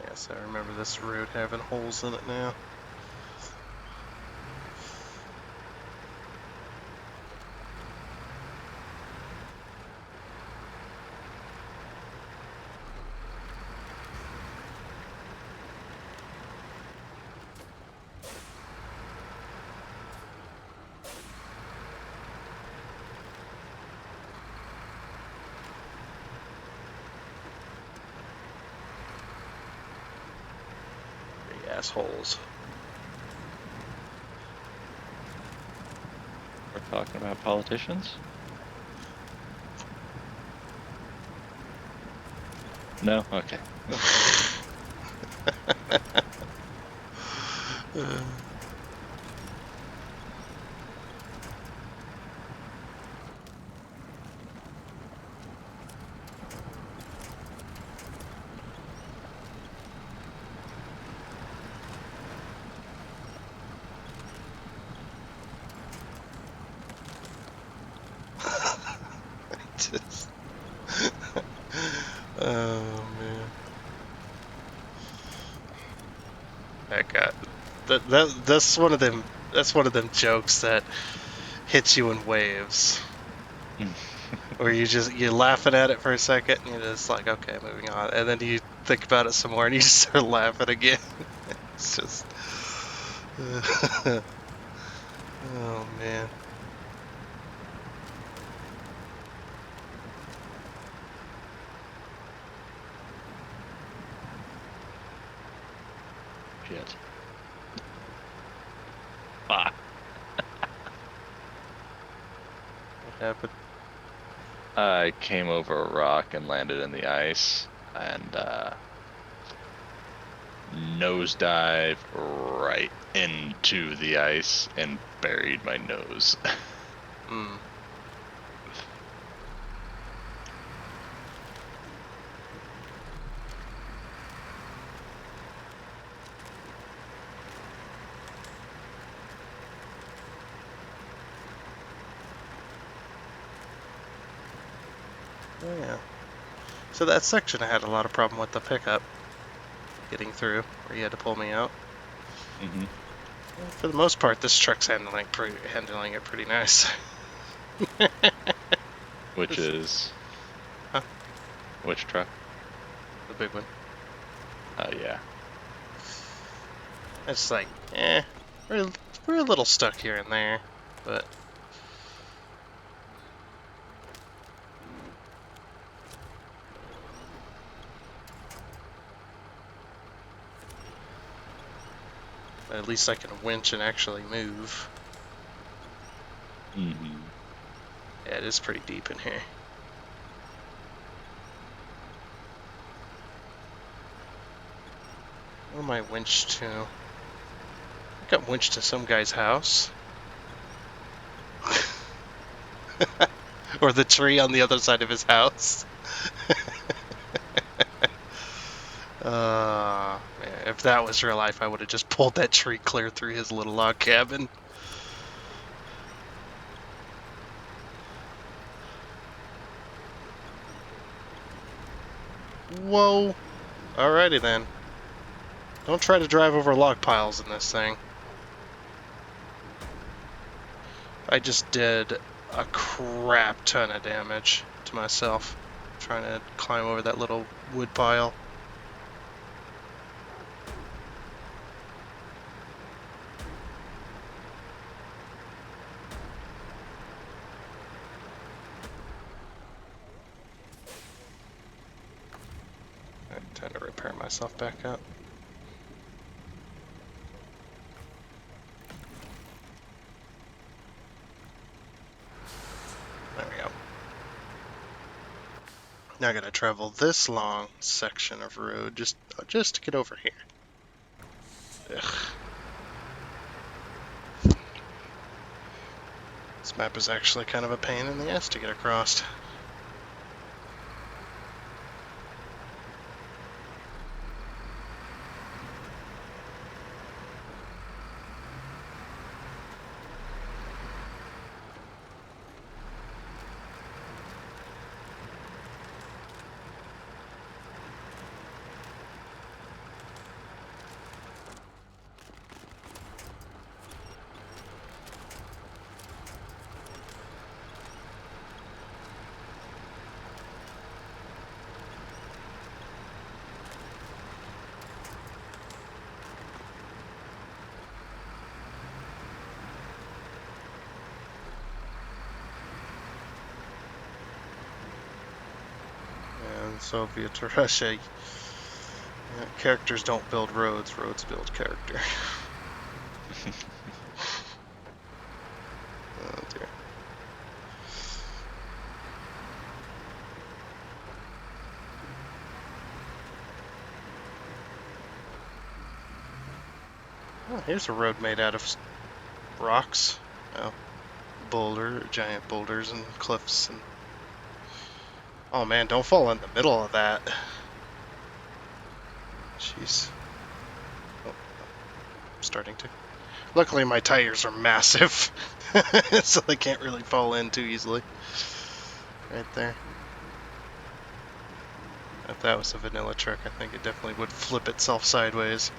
Yes, I remember this road having holes in it now. Big assholes.
We're talking about politicians? No? Okay.
Just... oh man, that's one of them. That's one of them jokes that hits you in waves, or you're laughing at it for a second, and you're just like, okay, moving on, and then you think about it some more, and you just start laughing again. It's just, oh man.
Shit. Ah.
What happened?
I came over a rock and landed in the ice, and nosedived right into the ice and buried my nose.
Hmm. Oh yeah. So that section I had a lot of problem with the pickup getting through, where you had to pull me out.
Mm-hmm.
For the most part, this truck's handling it pretty nice.
Which is?
Huh?
Which truck?
The big one.
Oh, yeah.
It's like, we're a little stuck here and there, but at least I can winch and actually move.
Mm-hmm.
Yeah, it is pretty deep in here. Where am I winched to? I got winched to some guy's house. Or the tree on the other side of his house. Man, if that was real life, I would have just pulled that tree clear through his little log cabin. Whoa. Alrighty then. Don't try to drive over log piles in this thing. I just did a crap ton of damage to myself. trying to climb over that little wood pile. Time to repair myself back up. There we go. Now I gotta travel this long section of road just to get over here. Ugh. This map is actually kind of a pain in the ass to get across. Soviet Russia. Characters don't build roads, roads build character. Oh dear. Oh, here's a road made out of rocks. Oh, giant boulders and cliffs and... Oh man, don't fall in the middle of that. Jeez. Oh, I'm starting to. Luckily my tires are massive, so they can't really fall in too easily. Right there. If that was a vanilla truck, I think it definitely would flip itself sideways.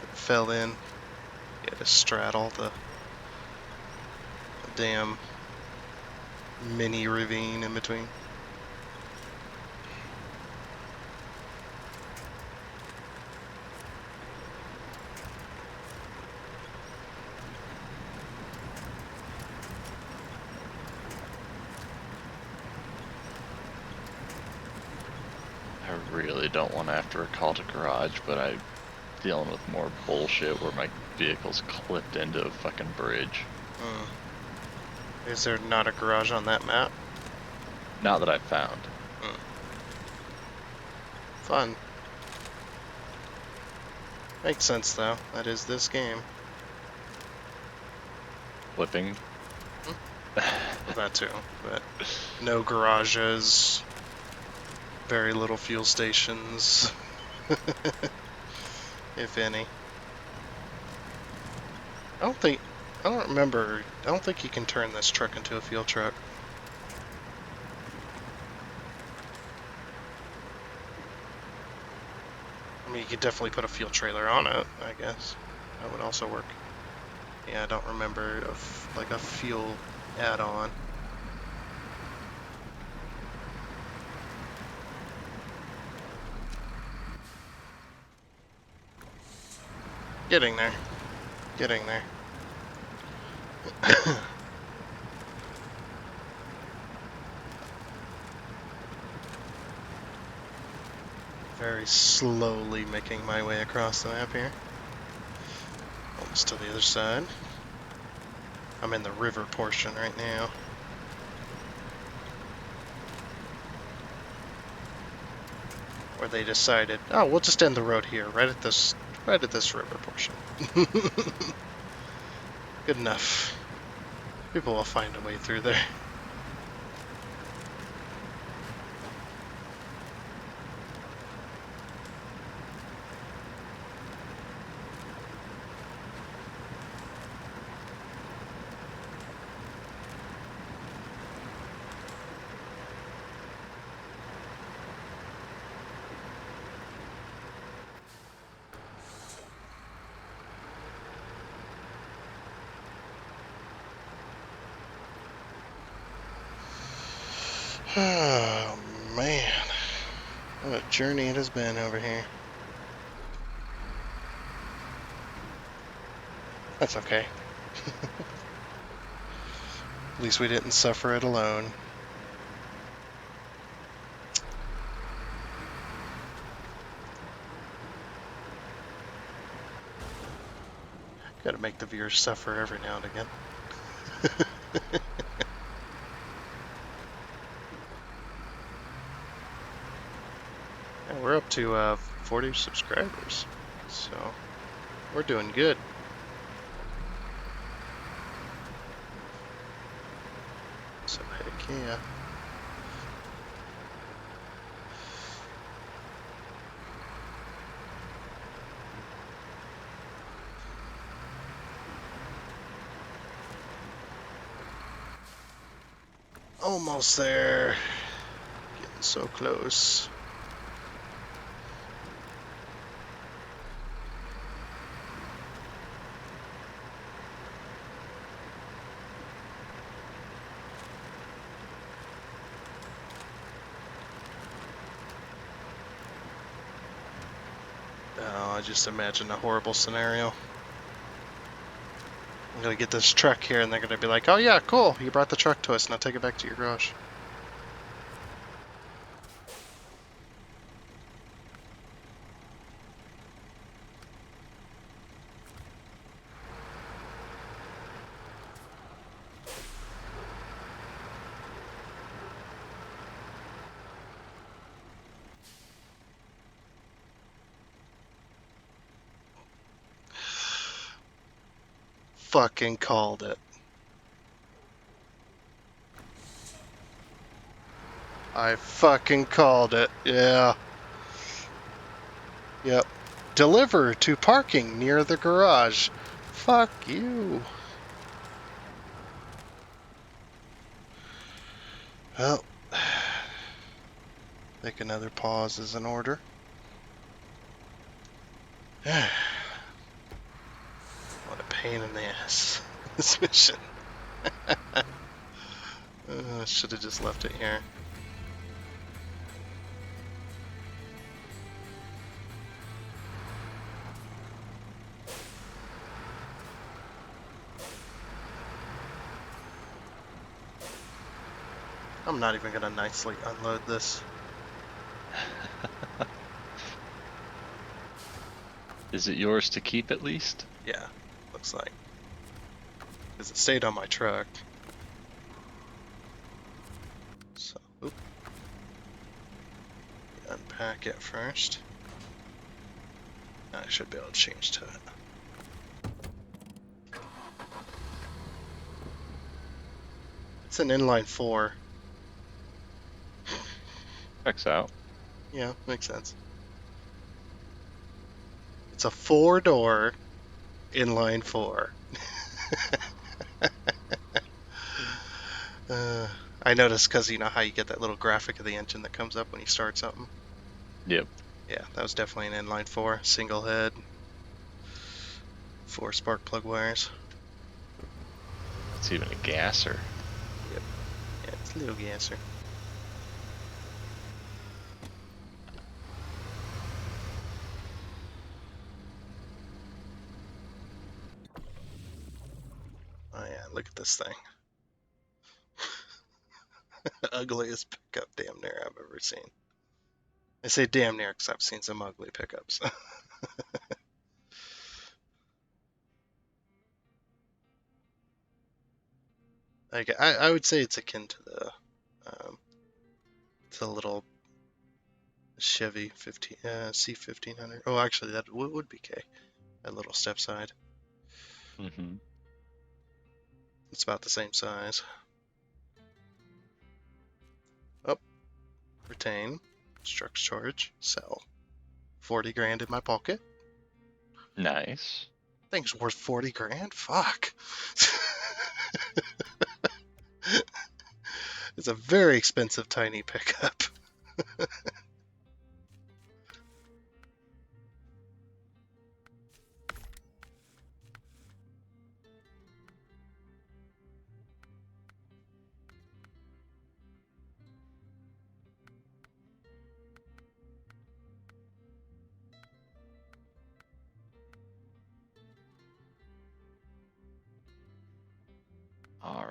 If it fell in, you had to straddle the damn mini ravine in between.
I really don't want to have to recall to garage, but I'm dealing with more bullshit where my vehicle's clipped into a fucking bridge.
Is there not a garage on that map?
Not that I've found.
Fun. Makes sense though. That is this game.
Flipping?
Well, that too, but no garages. Very little fuel stations. If any. I don't think you can turn this truck into a fuel truck. I mean, you could definitely put a fuel trailer on it, I guess. That would also work. Yeah, I don't remember like a fuel add-on. Getting there. Getting there. Very slowly making my way across the map here. Almost to the other side. I'm in the river portion right now. Where they decided, oh, we'll just end the road here, right at this river portion. Good enough. People will find a way through there. Oh Man, what a journey it has been over here. That's okay. At least we didn't suffer it alone. Gotta make the viewers suffer every now and again. And we're up to 40 subscribers, so we're doing good. So heck yeah. Almost there. Getting so close. Oh, I just imagine a horrible scenario. I'm gonna get this truck here and they're gonna be like, oh yeah, cool, you brought the truck to us, now take it back to your garage. Fucking called it. I fucking called it. Yeah. Yep. Deliver to parking near the garage. Fuck you. Well, I think another pause is in order. What a pain in the ass, this mission. Should have just left it here. I'm not even gonna nicely unload this.
Is it yours to keep at least?
Yeah, looks like. Because it stayed on my truck. So, oop. Unpack it first. I should be able to change to it. It's an inline 4.
Checks out.
Yeah, makes sense. It's a 4-door inline 4. I noticed because you know how you get that little graphic of the engine that comes up when you start something?
Yep.
Yeah, that was definitely an inline 4. Single head. 4 spark plug wires.
It's even a gasser.
Yep. Yeah, it's a little gasser. Oh yeah, look at this thing. Ugliest pickup damn near I've ever seen. I say damn near because I've seen some ugly pickups. Like I would say it's akin to the little Chevy 15 C1500. Oh, actually that would be K. That little step side.
Mm-hmm.
It's about the same size. Oh, retain, struct charge, sell. 40 grand in my pocket.
Nice.
Thing's worth 40 grand? Fuck. It's a very expensive tiny pickup.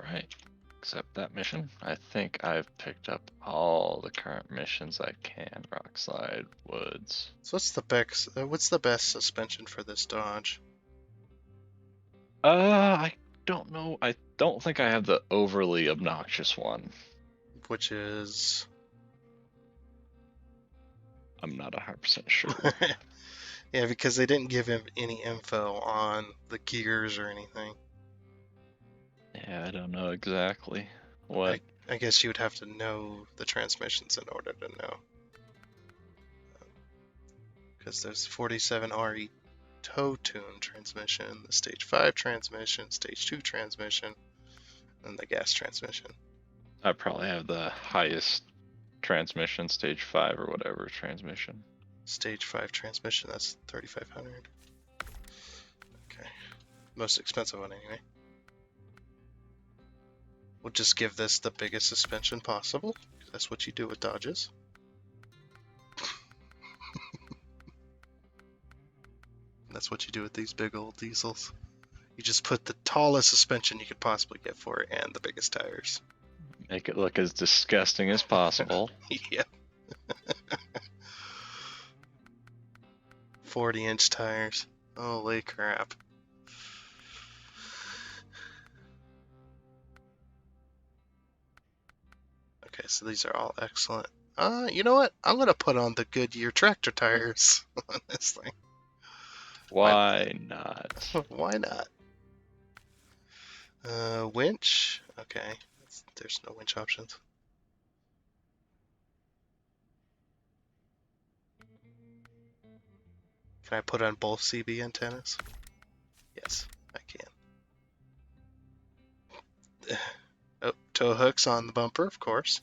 Alright. Accept that mission. I think I've picked up all the current missions I can. Rock slide, woods.
So what's the best suspension for this Dodge?
I don't know. I don't think I have the overly obnoxious one.
Which is...
I'm not 100% sure.
Yeah, because they didn't give him any info on the gears or anything.
Yeah, I don't know exactly what.
I guess you would have to know the transmissions in order to know. Because there's 47RE tow tune transmission, the stage 5 transmission, stage 2 transmission, and the gas transmission.
I probably have the highest transmission, stage 5 or whatever transmission.
Stage 5 transmission, that's 3,500. Okay. Most expensive one anyway. We'll just give this the biggest suspension possible. That's what you do with Dodges. That's what you do with these big old diesels. You just put the tallest suspension you could possibly get for it and the biggest tires.
Make it look as disgusting as possible.
Yep. 40-inch tires. Holy crap. Okay, so these are all excellent. You know what? I'm gonna put on the Goodyear tractor tires on this thing.
Why not?
Why not? Winch. Okay, there's no winch options. Can I put on both CB antennas? Yes, I can. Oh, tow hooks on the bumper, of course.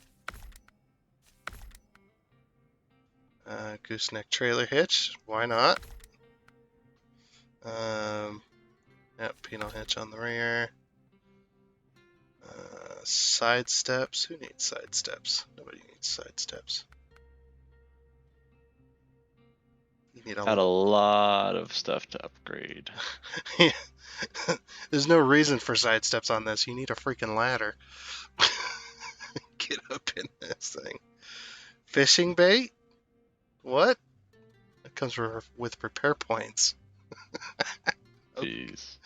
Gooseneck trailer hitch. Why not? Yep, penal hitch on the rear. Side steps. Who needs side steps? Nobody needs side steps. You need
Had a lot of stuff to upgrade.
Yeah. There's no reason for side steps on this. You need a freaking ladder. Get up in this thing. Fishing bait? What? It comes with repair points.
Jeez.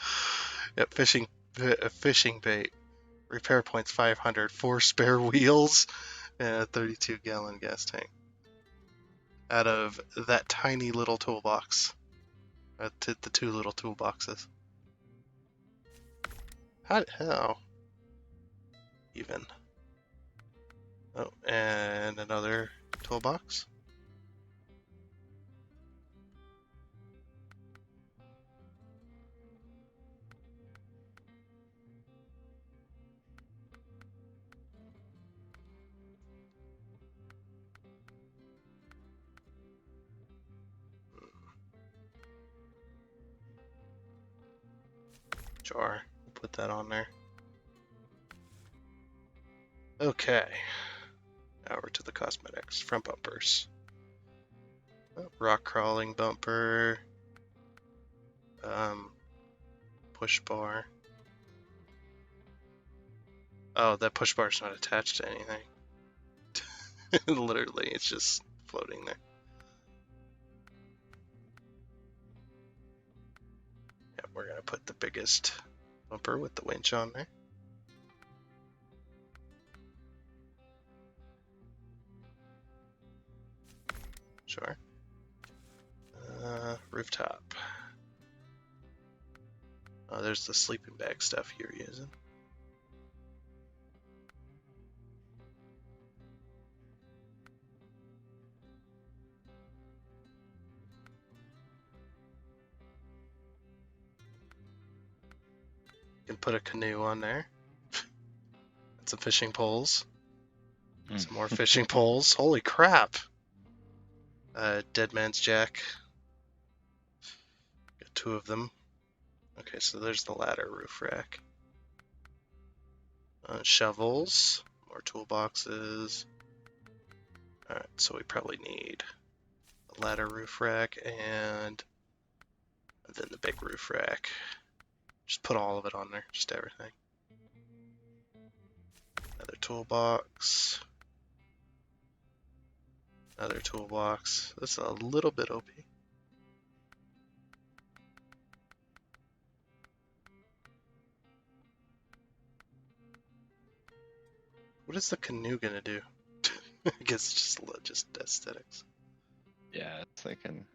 Yep, fishing bait. Repair points 500. 4 spare wheels and a 32-gallon gas tank. Out of that tiny little toolbox. The 2 little toolboxes. How? Even. Oh, and another toolbox. Sure, we'll put that on there. Okay. Now we're to the cosmetics. Front bumpers. Oh, rock crawling bumper. Push bar. Oh, that push bar is not attached to anything. Literally, it's just floating there. Yeah, we're gonna put the biggest bumper with the winch on there. Sure. Rooftop. Oh, there's the sleeping bag stuff you're using. You can put a canoe on there. And some fishing poles. Some more fishing poles. Holy crap! Dead man's jack. Got 2 of them. Okay, so there's the ladder roof rack. Shovels. More toolboxes. Alright, so we probably need a ladder roof rack and then the big roof rack. Just put all of it on there, just everything. toolbox. Another toolbox. This is a little bit OP. What is the canoe gonna do? I guess it's just aesthetics.
Yeah, it's thinking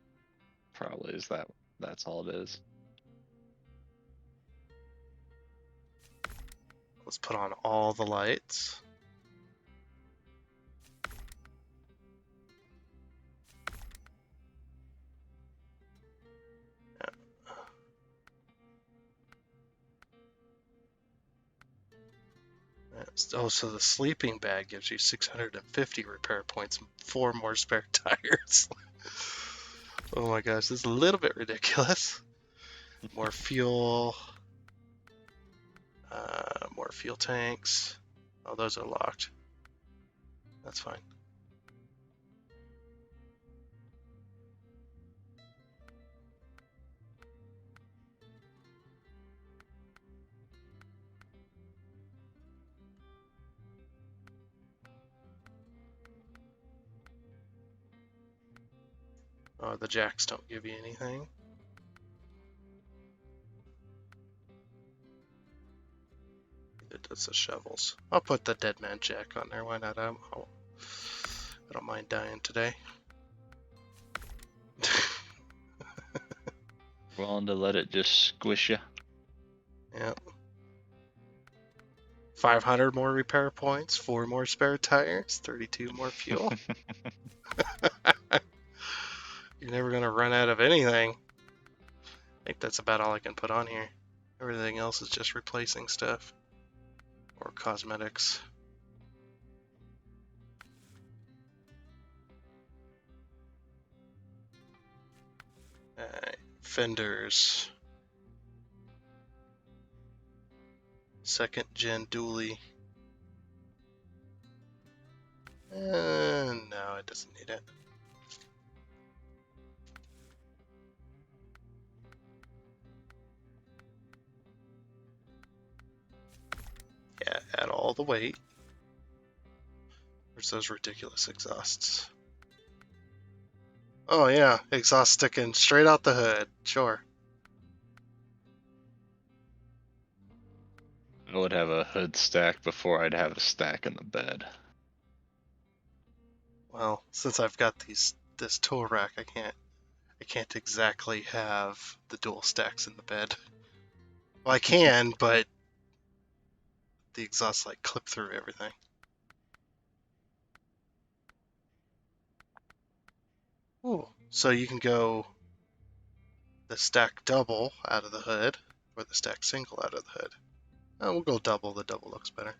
probably is that's all it is.
Let's put on all the lights. Oh, so the sleeping bag gives you 650 repair points and 4 more spare tires. Oh my gosh, this is a little bit ridiculous. More fuel. More fuel tanks. Oh, those are locked. That's fine. Oh, the jacks don't give you anything. It does the shovels. I'll put the dead man jack on there. Why not? I don't mind dying today.
Willing to let it just squish you.
Yeah. 500 more repair points, 4 more spare tires, 32 more fuel. You're never gonna run out of anything. I think that's about all I can put on here. Everything else is just replacing stuff or cosmetics. Alright, fenders. 2nd gen dually. No, it doesn't need it. Yeah, add all the weight. Where's those ridiculous exhausts? Oh yeah, exhaust sticking straight out the hood. Sure.
I would have a hood stack before I'd have a stack in the bed.
Well, since I've got this tool rack, I can't exactly have the dual stacks in the bed. Well, I can, but the exhausts like clip through everything. Ooh, so you can go the stack double out of the hood or the stack single out of the hood. Oh, we'll go double. The double looks better.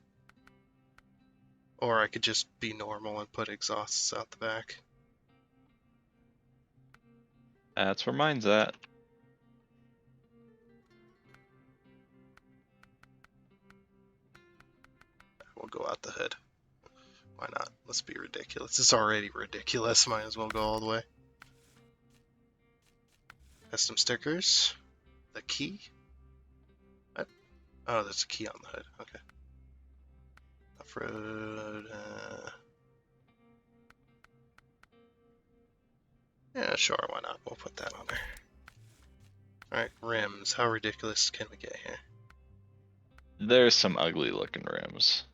Or I could just be normal and put exhausts out the back.
That's where mine's at.
We'll go out the hood. Why not? Let's be ridiculous. It's already ridiculous. Might as well go all the way. Custom stickers. The key. What? Oh, there's a key on the hood. Okay. Off-road. Yeah, sure. Why not? We'll put that on there. Alright, rims. How ridiculous can we get here?
There's some ugly looking rims.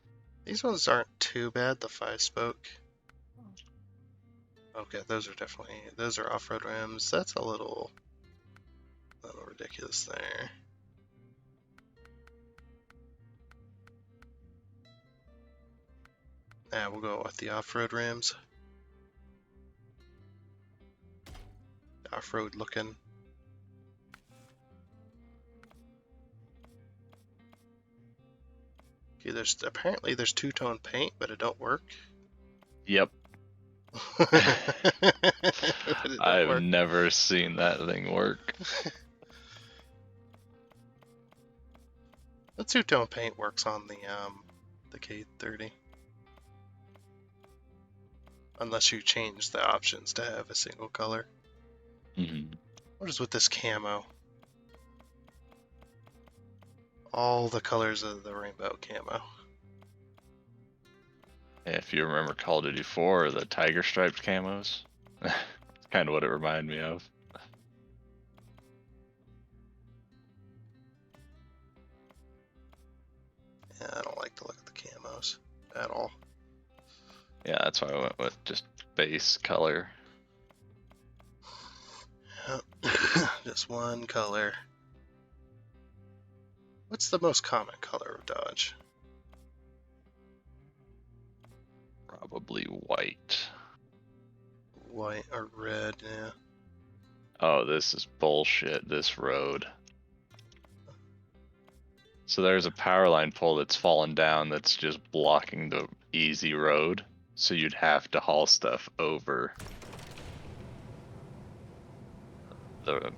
These ones aren't too bad, the 5-spoke. Okay, those are off-road rims. That's a little ridiculous there. Yeah, we'll go with the off-road rims. Off-road looking. Okay, apparently there's two-tone paint, but it don't work.
Yep. I've never seen that thing work.
The two-tone paint works on the K30. Unless you change the options to have a single color.
Mm-hmm.
What is with this camo? All the colors of the rainbow camo.
If you remember Call of Duty 4, the tiger striped camos. It's kind of what it reminded me of.
Yeah, I don't like the look of the camos at all.
Yeah, that's why I went with just base color.
Just one color. What's the most common color of Dodge?
Probably white.
White or red, yeah.
Oh, this is bullshit, this road. So there's a power line pole that's fallen down that's just blocking the easy road. So you'd have to haul stuff over the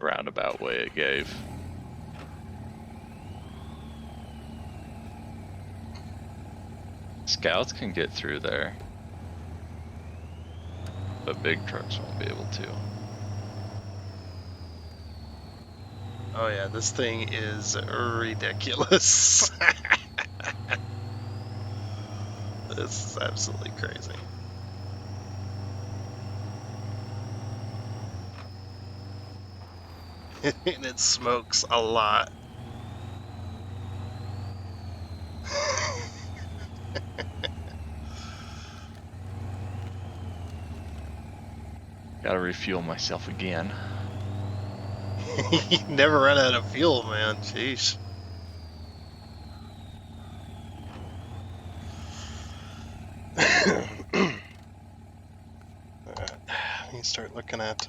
roundabout way it gave. Scouts can get through there, but big trucks won't be able to.
Oh yeah, this thing is ridiculous. This is absolutely crazy. And it smokes a lot.
Gotta refuel myself again.
You never run out of fuel, man. Jeez. You start looking at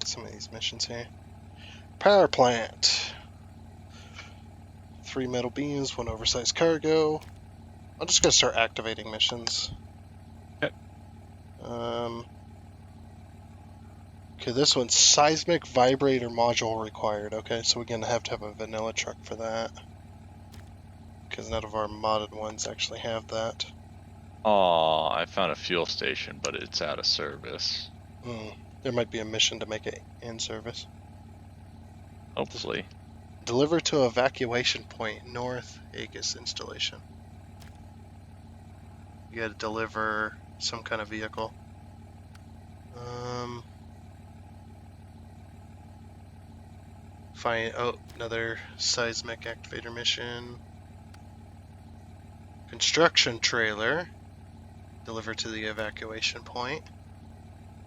some of these missions here. Power plant. 3 metal beams, 1 oversized cargo. I'm just gonna start activating missions.
Okay.
Okay, this one's seismic vibrator module required. Okay, so we're gonna have to have a vanilla truck for that. Because none of our modded ones actually have that.
Aw, I found a fuel station, but it's out of service.
There might be a mission to make it in service.
Hopefully.
Deliver to evacuation point, North Aegis installation. You gotta deliver some kind of vehicle. Find, another seismic activator mission. Construction trailer. Deliver to the evacuation point.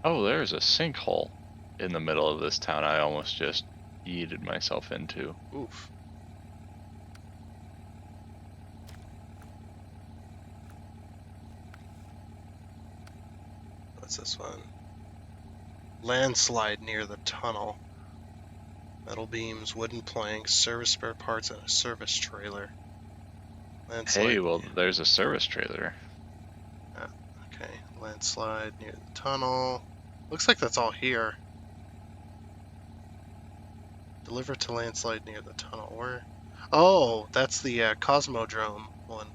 Oh, there's a sinkhole in the middle of this town I almost just yeeted myself into.
Oof. What's this one? Landslide near the tunnel. Metal beams, wooden planks, service spare parts, and a service trailer. Landslide.
Hey, well, there's a service trailer.
Okay, landslide near the tunnel. Looks like that's all here. Deliver to landslide near the tunnel. Where? Oh, that's the Cosmodrome one.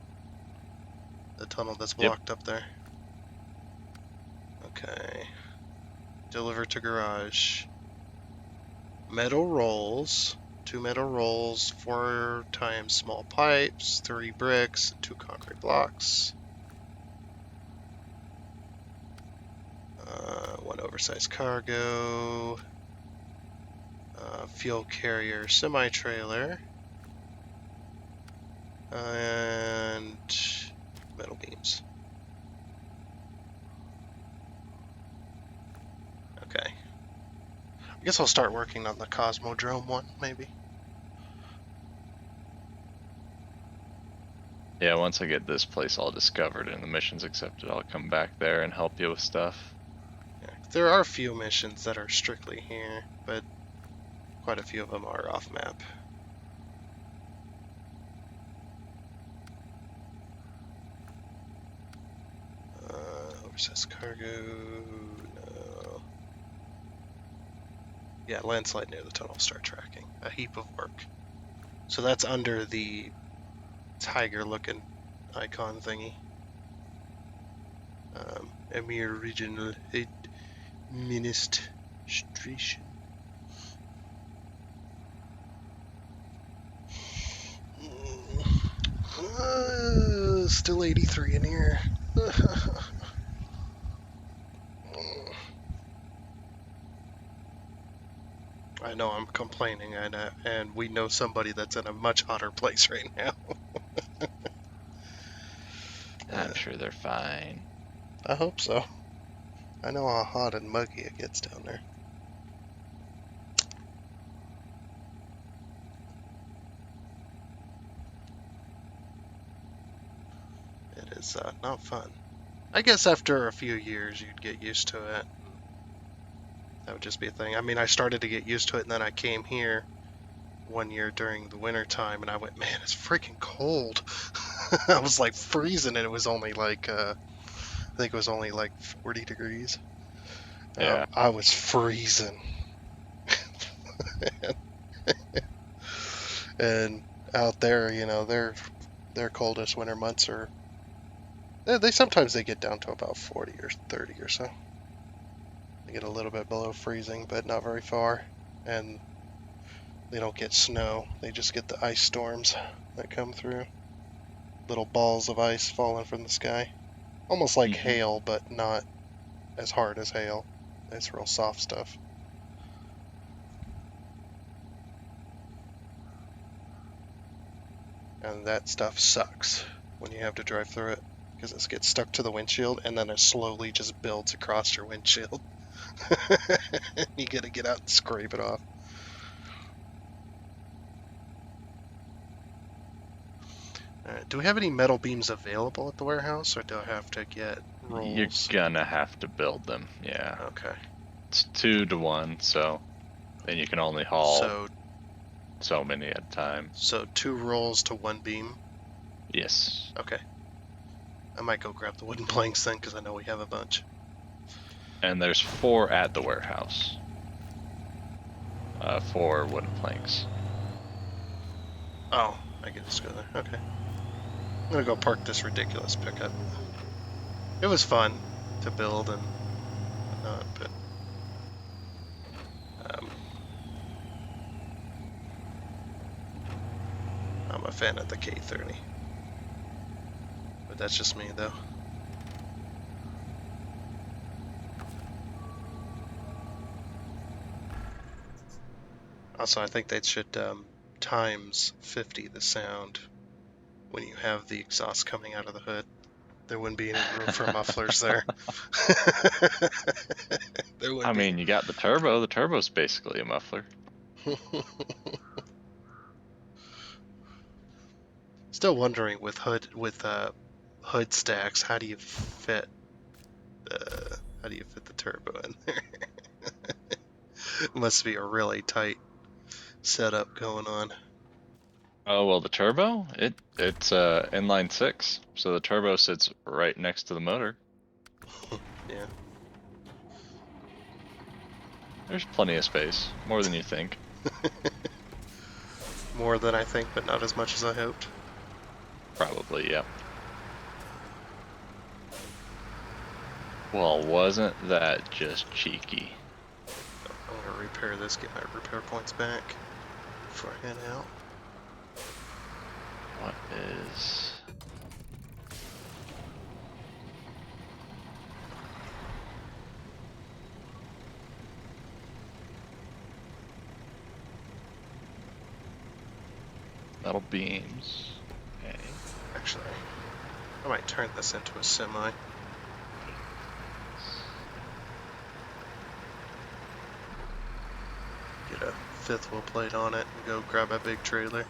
The tunnel that's blocked up there. Okay. Deliver to garage. Metal rolls. 2 metal rolls, 4 times small pipes, 3 bricks, and 2 concrete blocks. 1 oversized cargo. Fuel carrier semi-trailer. And metal beams. Okay. I guess I'll start working on the Cosmodrome one, maybe.
Yeah, once I get this place all discovered and the missions accepted, I'll come back there and help you with stuff.
Yeah, there are a few missions that are strictly here, but quite a few of them are off map. Oversized cargo, no. Yeah, landslide near the tunnel, start tracking. A heap of work. So that's under the tiger-looking icon thingy. Emir Regional Administration. Still 83 in here. I know I'm complaining, and we know somebody that's in a much hotter place right now.
I'm sure they're fine.
I hope so. I know how hot and muggy it gets down there. It is not fun. I guess after a few years you'd get used to it. That would just be a thing. I mean, I started to get used to it, and then I came here one year during the winter time, and I went, man, it's freaking cold. I was like freezing, and it was only like, I think it was only like 40 degrees.
Yeah.
I was freezing. And out there, you know, their coldest winter months are, they sometimes they get down to about 40 or 30 or so. They get a little bit below freezing, but not very far. And they don't get snow. They just get the ice storms that come through. Little balls of ice falling from the sky. Almost like hail, but not as hard as hail. It's real soft stuff. And that stuff sucks when you have to drive through it, because it gets stuck to the windshield and then it slowly just builds across your windshield. You gotta get out and scrape it off. Alright, do we have any metal beams available at the warehouse, or do I have to get rolls?
You're gonna have to build them, yeah.
Okay.
It's 2 to 1, so then you can only haul so many at a time.
So 2 rolls to 1 beam?
Yes.
Okay. I might go grab the wooden planks then, because I know we have a bunch.
And there's 4 at the warehouse. 4 wooden planks.
Oh, I can just go there. Okay. I'm gonna go park this ridiculous pickup. It was fun to build and whatnot, but I'm a fan of the K30. But that's just me, though. Also, I think they should times 50 the sound when you have the exhaust coming out of the hood. There wouldn't be any room for mufflers there.
I mean, you got the turbo. The turbo's basically a muffler.
Still wondering with hood stacks, how do you fit the turbo in there? It must be a really tight setup going on.
Oh well, the turbo it's inline 6, so the turbo sits right next to the motor.
Yeah.
There's plenty of space, more than you think.
More than I think, but not as much as I hoped.
Probably, yeah. Well, wasn't that just cheeky?
I'm gonna repair this, get my repair points back before I head out.
What is... metal beams. Okay.
Actually, I might turn this into a semi. Get a 5th wheel plate on it and go grab a big trailer.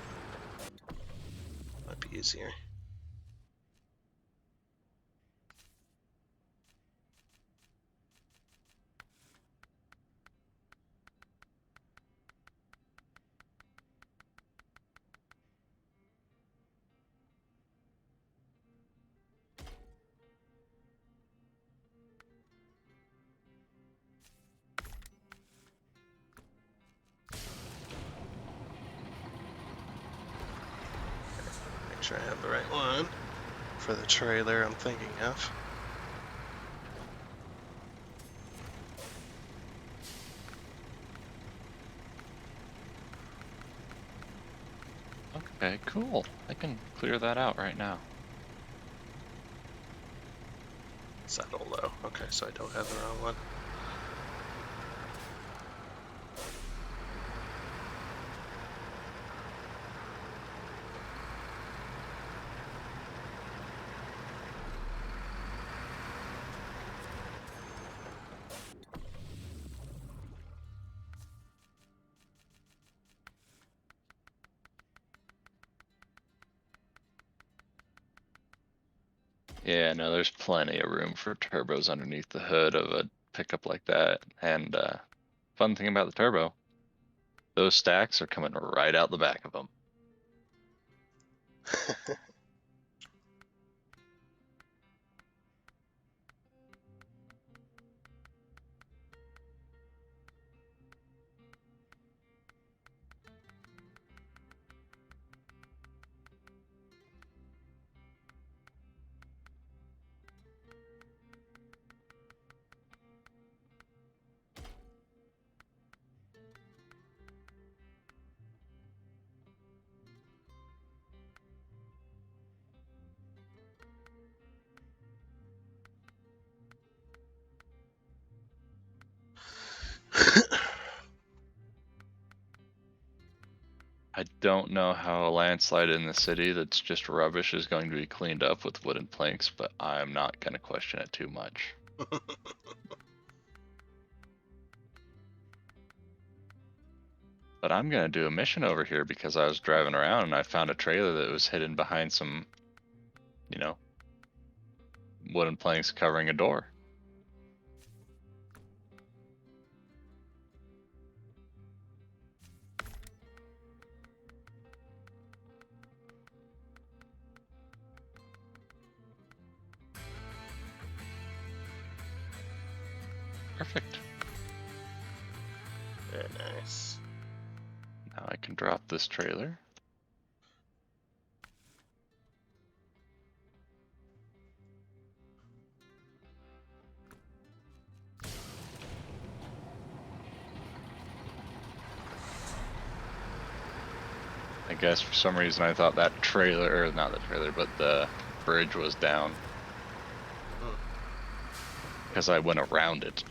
Might be easier. Make sure I have the right one for the trailer I'm thinking of.
Okay, cool. I can clear that out right now.
Settle low. Okay, so I don't have the wrong one.
Yeah, no, there's plenty of room for turbos underneath the hood of a pickup like that. And fun thing about the turbo, those stacks are coming right out the back of them. I don't know how a landslide in the city that's just rubbish is going to be cleaned up with wooden planks, but I'm not going to question it too much. But I'm going to do a mission over here because I was driving around and I found a trailer that was hidden behind some, you know, wooden planks covering a door. Perfect.
Very nice.
Now I can drop this trailer. I guess for some reason I thought that trailer, or not the trailer, but the bridge was down. Because I went around it.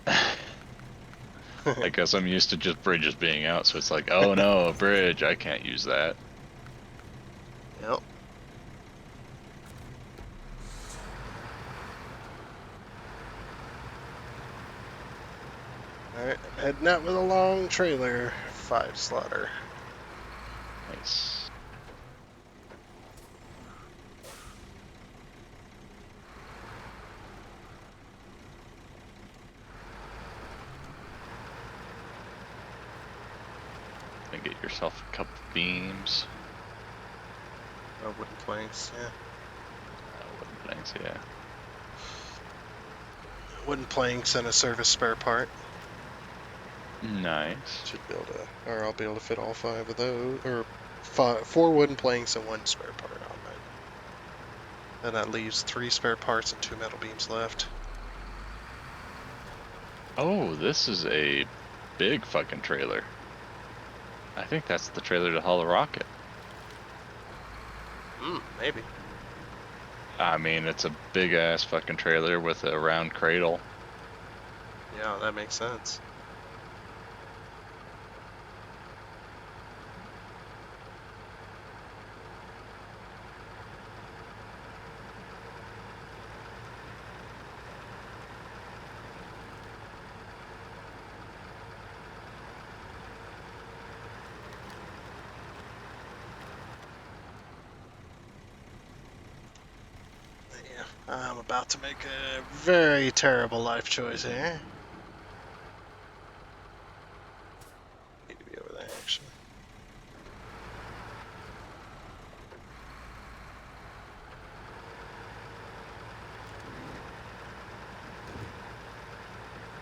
I guess I'm used to just bridges being out, so it's like, oh no, a bridge, I can't use that.
Yep. Alright, I'm heading out with a long trailer. 5 slaughter.
Nice. And get yourself a couple beams.
Wooden planks, yeah.
Wooden planks, yeah.
Wooden planks and a service spare part.
Nice.
Should be able to, or I'll be able to fit all 5 of those, or 4 wooden planks and 1 spare part on mine. And that leaves 3 spare parts and 2 metal beams left.
Oh, this is a big fucking trailer. I think that's the trailer to haul a rocket.
Maybe.
I mean, it's a big ass fucking trailer with a round cradle.
Yeah, that makes sense. Yeah, I'm about to make a very terrible life choice here. Need to be over there, actually.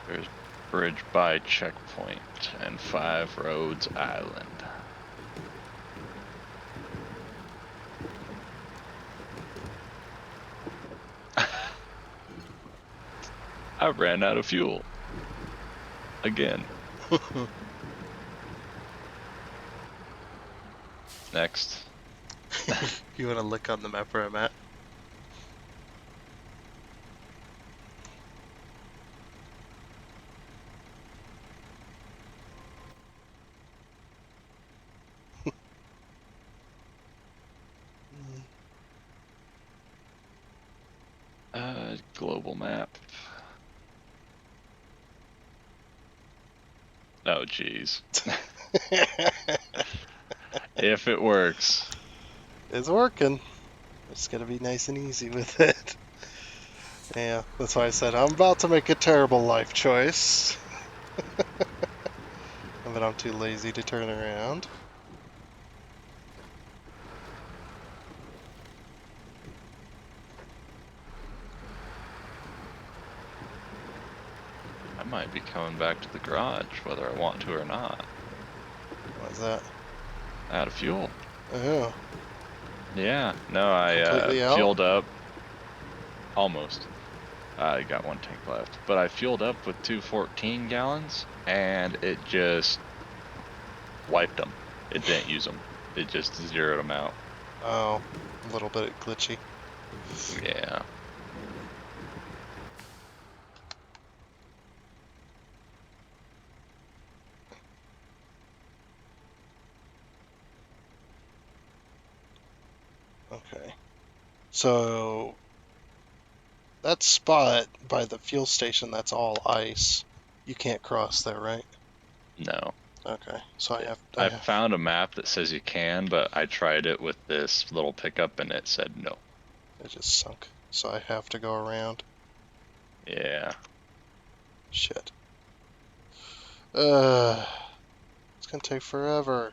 There's bridge by checkpoint and 5 roads island. I ran out of fuel. Again. Next.
You want to look on the map where I'm at?
Global map. Oh, jeez. If it works.
It's working. It's gonna be nice and easy with it. Yeah, that's why I said I'm about to make a terrible life choice. But I'm too lazy to turn around.
I might be coming back to the garage, whether I want to or not.
Why's that?
Out of fuel.
Oh,
Yeah, no, I
completely out?
fueled up. Almost. I got one tank left. But I fueled up with 2 14-gallons, and it just wiped them. It didn't use them. It just zeroed them out.
Oh, a little bit glitchy.
Yeah.
Okay. So, that spot by the fuel station, that's all ice. You can't cross there, right?
No.
Okay, so I
I
have,
found a map that says you can, but I tried it with this little pickup and it said no.
it just sunk. So I have to go around.
Yeah.
Shit. It's gonna take forever.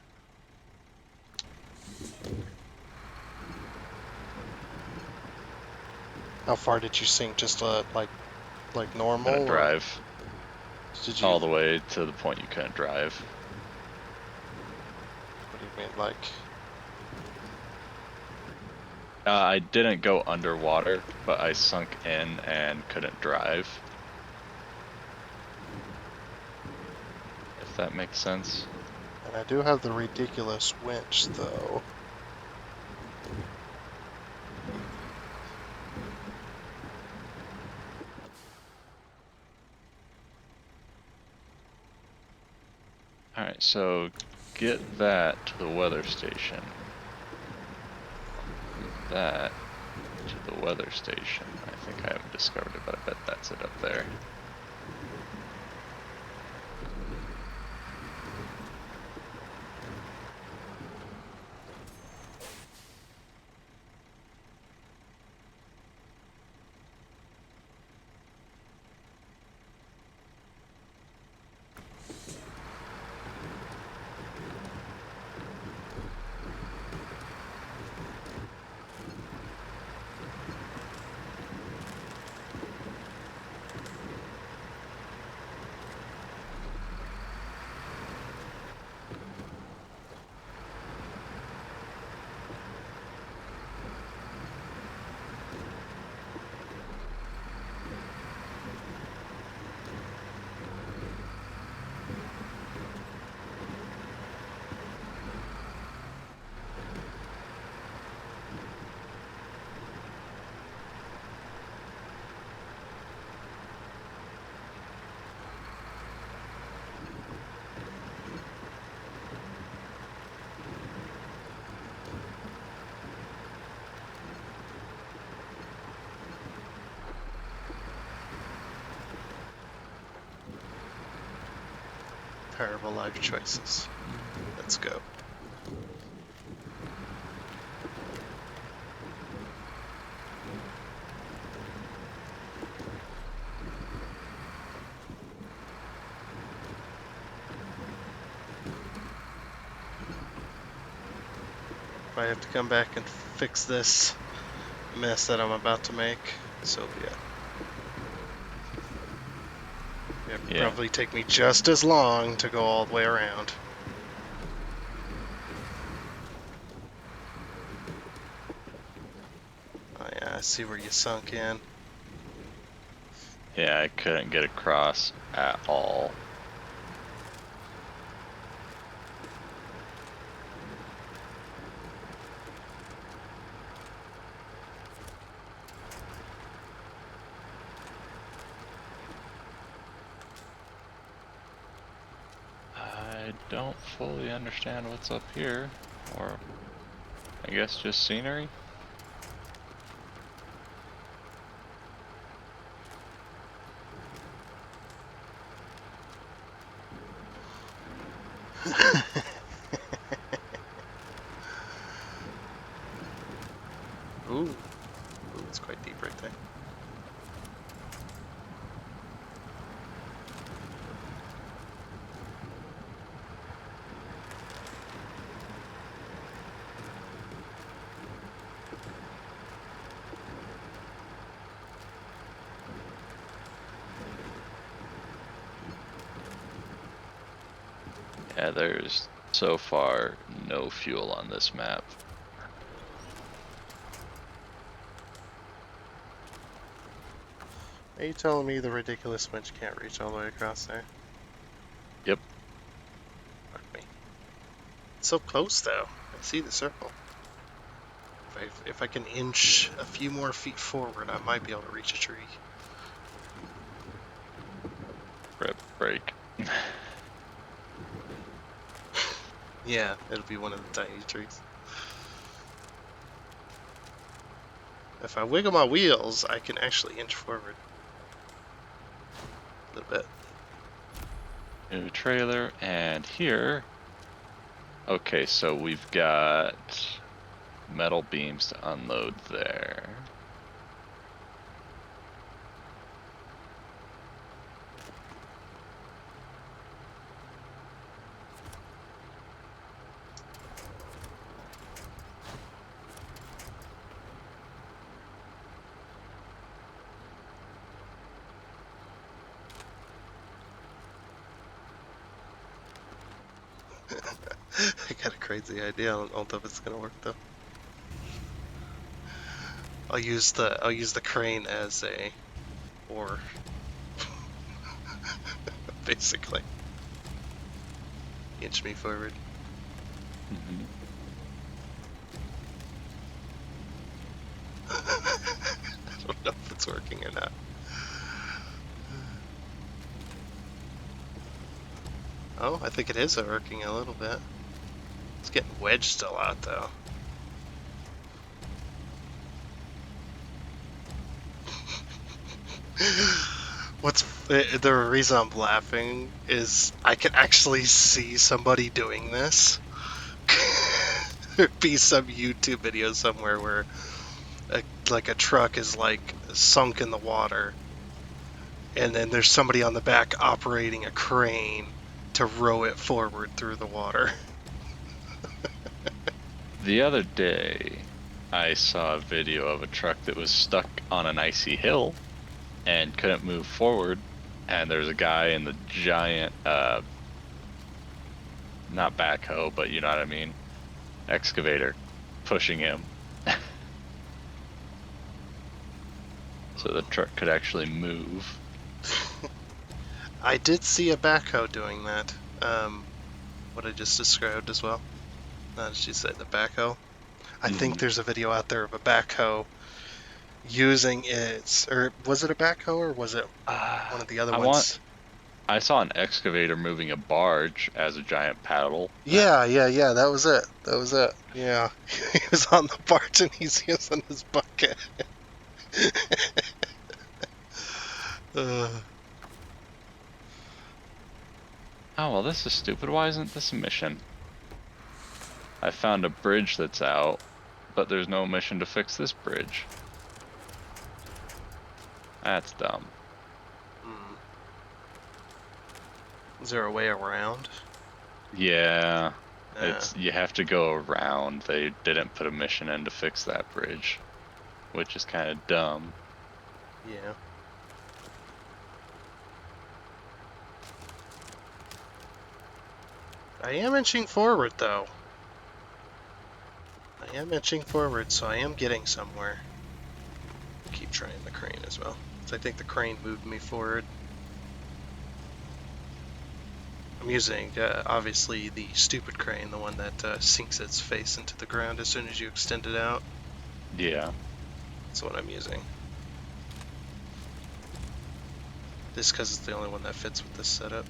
How far did you sink? Just like
Couldn't
normal, or
drive
did you?
all the way to the point you couldn't drive.
What do you mean, like?
I didn't go underwater, but I sunk in and couldn't drive. If that makes sense.
And I do have the ridiculous winch, though.
Alright, so get that to the weather station. That to the weather station. I think I haven't discovered it, but I bet that's it up there.
Terrible life choices. Let's go. If I have to come back and fix this mess that I'm about to make, so be it. It'll
Yeah.
probably take me just as long to go all the way around. Oh yeah, I see where you sunk in.
Yeah, I couldn't get across at all. I don't fully understand what's up here, or I guess just scenery. Yeah, there's so far no fuel on this map.
Are you telling me the ridiculous winch can't reach all the way across there?
Yep.
Fuck me. It's so close, though. I see the circle. If I can inch a few more feet forward, I might be able to reach a tree.
Rip break.
Yeah, it'll be one of the tiny trees. If I wiggle my wheels, I can actually inch forward a little bit.
New trailer, and here. Okay, so we've got metal beams to unload there.
I got a crazy idea. I don't know if it's gonna work though. I'll use the crane as a oar, basically. Inch me forward.
Mm-hmm.
I don't know if it's working or not. Oh, I think it is working a little bit. It's getting wedged still out though. The reason I'm laughing is I can actually see somebody doing this. There'd be some YouTube video somewhere where a truck is like sunk in the water, and then there's somebody on the back operating a crane to row it forward through the water.
The other day, I saw a video of a truck that was stuck on an icy hill and couldn't move forward, and there's a guy in the giant, not backhoe, but you know what I mean, excavator, pushing him. So the truck could actually move.
I did see a backhoe doing that. What I just described as well. Did she say the backhoe? I think there's a video out there of a backhoe using its, or was it a backhoe or was it one of the other ones?
I saw an excavator moving a barge as a giant paddle.
Yeah, that was it. That was it. Yeah. He was on the barge and he's using his bucket.
Oh, well, this is stupid. Why isn't this a mission? I found a bridge that's out, but there's no mission to fix this bridge. That's dumb.
Is there a way around?
Yeah, you have to go around. They didn't put a mission in to fix that bridge, which is kind of dumb.
Yeah. I am inching forward, though. I am inching forward, so I am getting somewhere. Keep trying the crane as well. So I think the crane moved me forward. I'm using, obviously, the stupid crane, the one that sinks its face into the ground as soon as you extend it out.
Yeah.
That's what I'm using. Just because it's the only one that fits with this setup.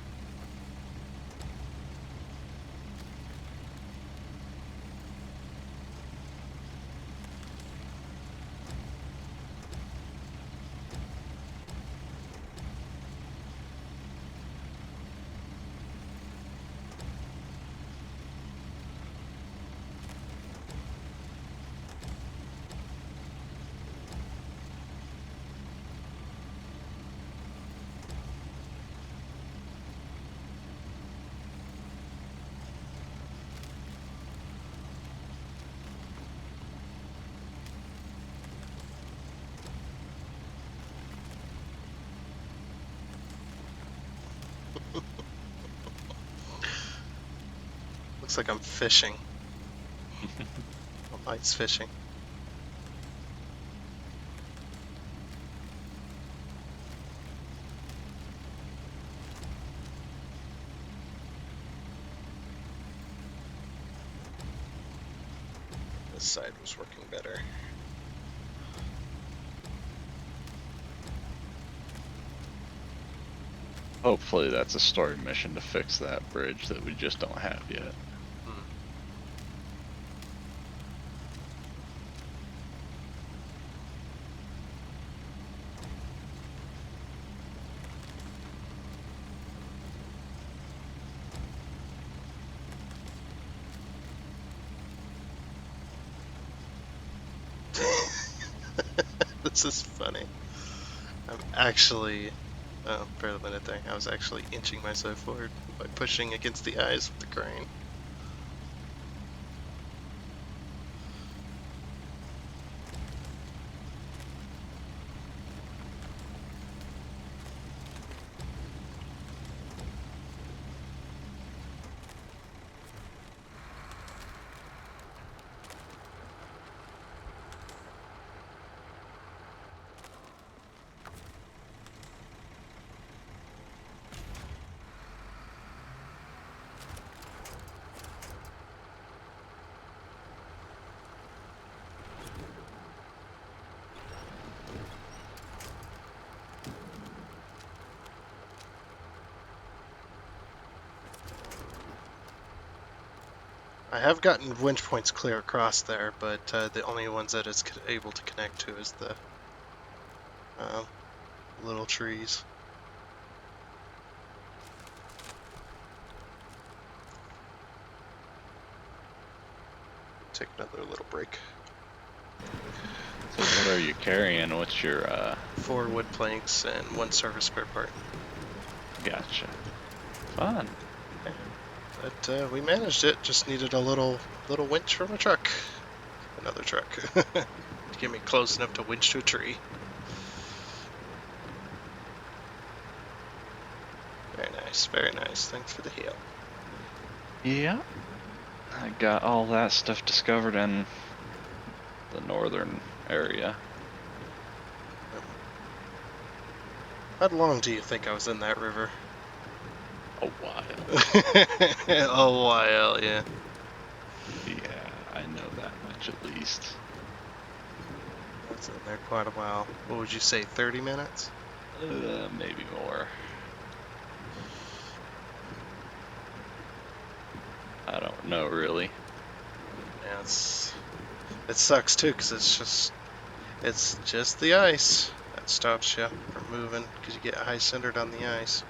Looks like I'm fishing. I'm ice fishing. This side was working better.
Hopefully that's a story mission to fix that bridge that we just don't have yet.
This is funny. I'm actually, for the minute there, I was actually inching myself forward by pushing against the eyes with the crane. I have gotten winch points clear across there, but the only ones that it's able to connect to is the little trees. Take another little break.
So what are you carrying? What's your
4 wood planks and 1 service spare part.
Gotcha. Fun.
But we managed it. Just needed a little winch from a truck. Another truck. To get me close enough to winch to a tree. Very nice, very nice. Thanks for the help.
Yeah. I got all that stuff discovered in the northern area.
How long do you think I was in that river?
A while.
A while, yeah.
Yeah, I know that much at least.
I was in there quite a while. What would you say, 30 minutes?
Maybe more. I don't know really.
Yeah, it sucks too, because it's just the ice that stops you from moving, because you get ice centered on the ice.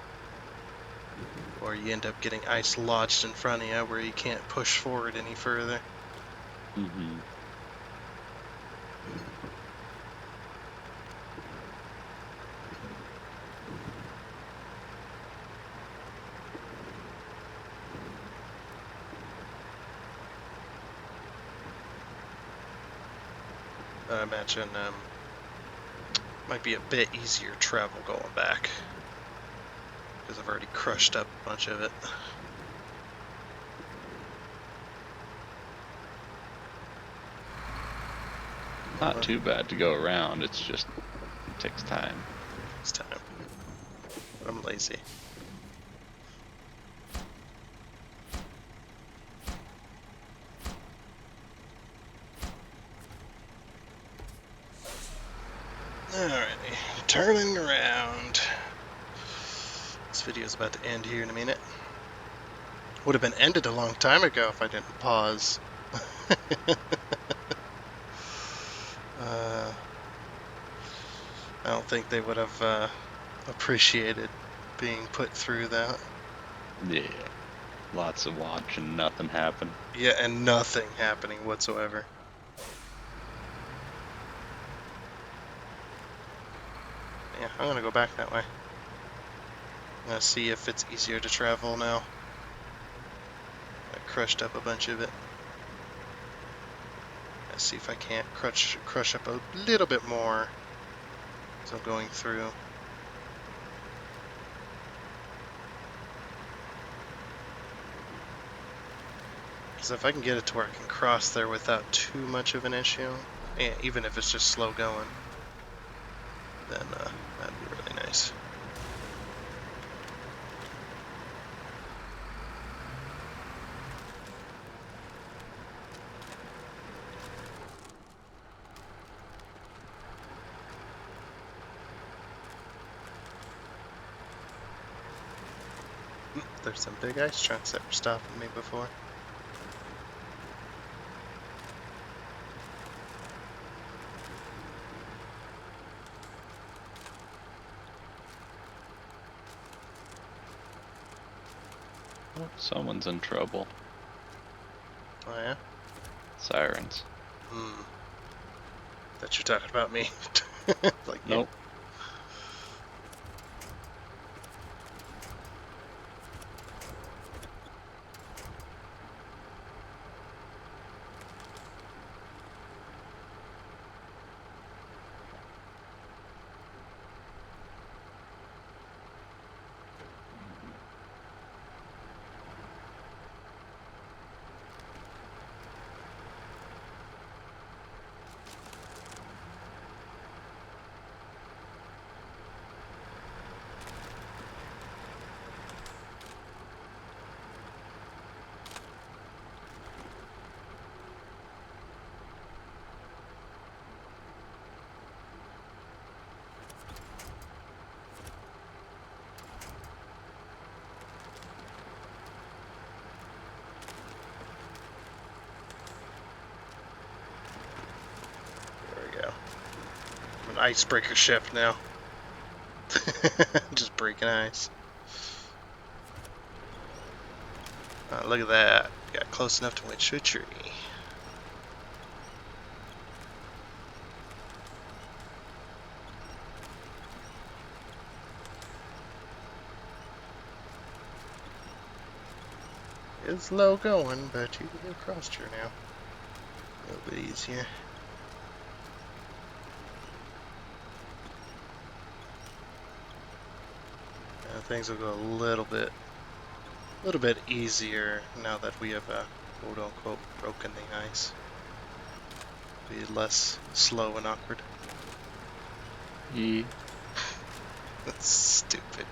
Or you end up getting ice lodged in front of you where you can't push forward any further.
Mm-hmm.
I imagine might be a bit easier travel going back, because I've already crushed up a bunch of it.
Not too bad to go around, it's just it takes time.
It's time. I'm lazy. Alrighty, turning around. This video's about to end here in a minute. Would have been ended a long time ago if I didn't pause. I don't think they would have appreciated being put through that.
Yeah. Lots of watching, nothing happened.
Yeah, and nothing happening whatsoever. Yeah, I'm gonna go back that way. I'm gonna see if it's easier to travel now. I crushed up a bunch of it. Let's see if I can't crush up a little bit more as I'm going through. Because if I can get it to where I can cross there without too much of an issue, even if it's just slow going, then that'd be really nice. There's some big ice chunks that were stopping me before.
Oh, someone's in trouble.
Oh yeah?
Sirens.
That you're talking about me. Like,
nope.
An icebreaker ship now. Just breaking ice. Look at that. Got close enough to winch a tree. It's low going, but you can get across here now. A little bit easier. Things will go a little bit easier now that we have quote-unquote broken the ice. Be less slow and awkward.
Yeah.
That's stupid.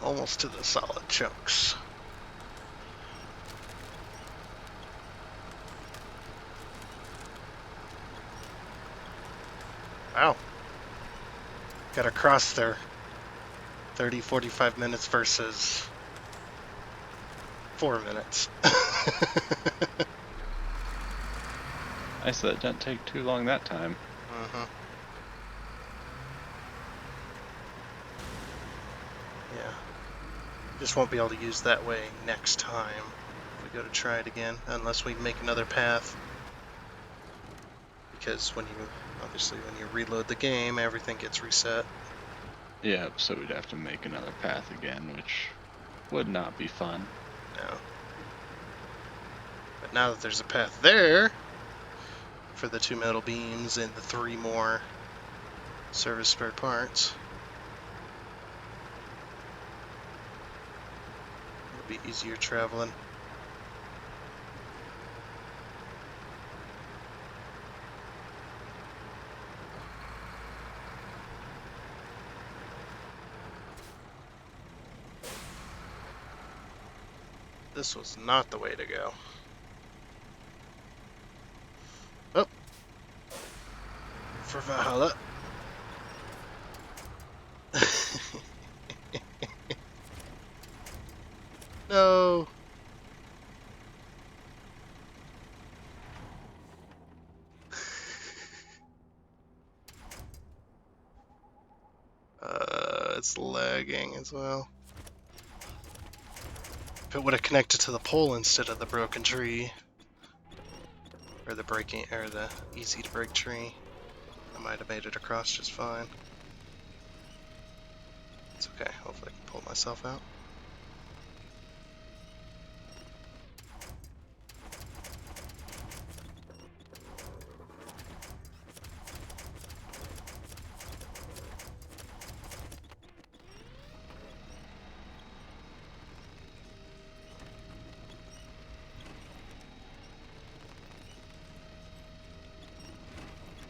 Almost to the solid chunks. Wow. Gotta cross there. 30, 45 minutes versus 4 minutes.
I said it didn't take too long that time.
Yeah. Just won't be able to use that way next time if we go to try it again, unless we make another path. Because obviously when you reload the game, everything gets reset.
Yeah, so we'd have to make another path again, which would not be fun.
No. But now that there's a path there for the 2 metal beams and the 3 more service spare parts, it'll be easier traveling. This was not the way to go. Oh! For Valhalla. No! It's lagging as well. If it would have connected to the pole instead of the broken tree, or the easy to break tree, I might have made it across just fine. It's okay. Hopefully I can pull myself out.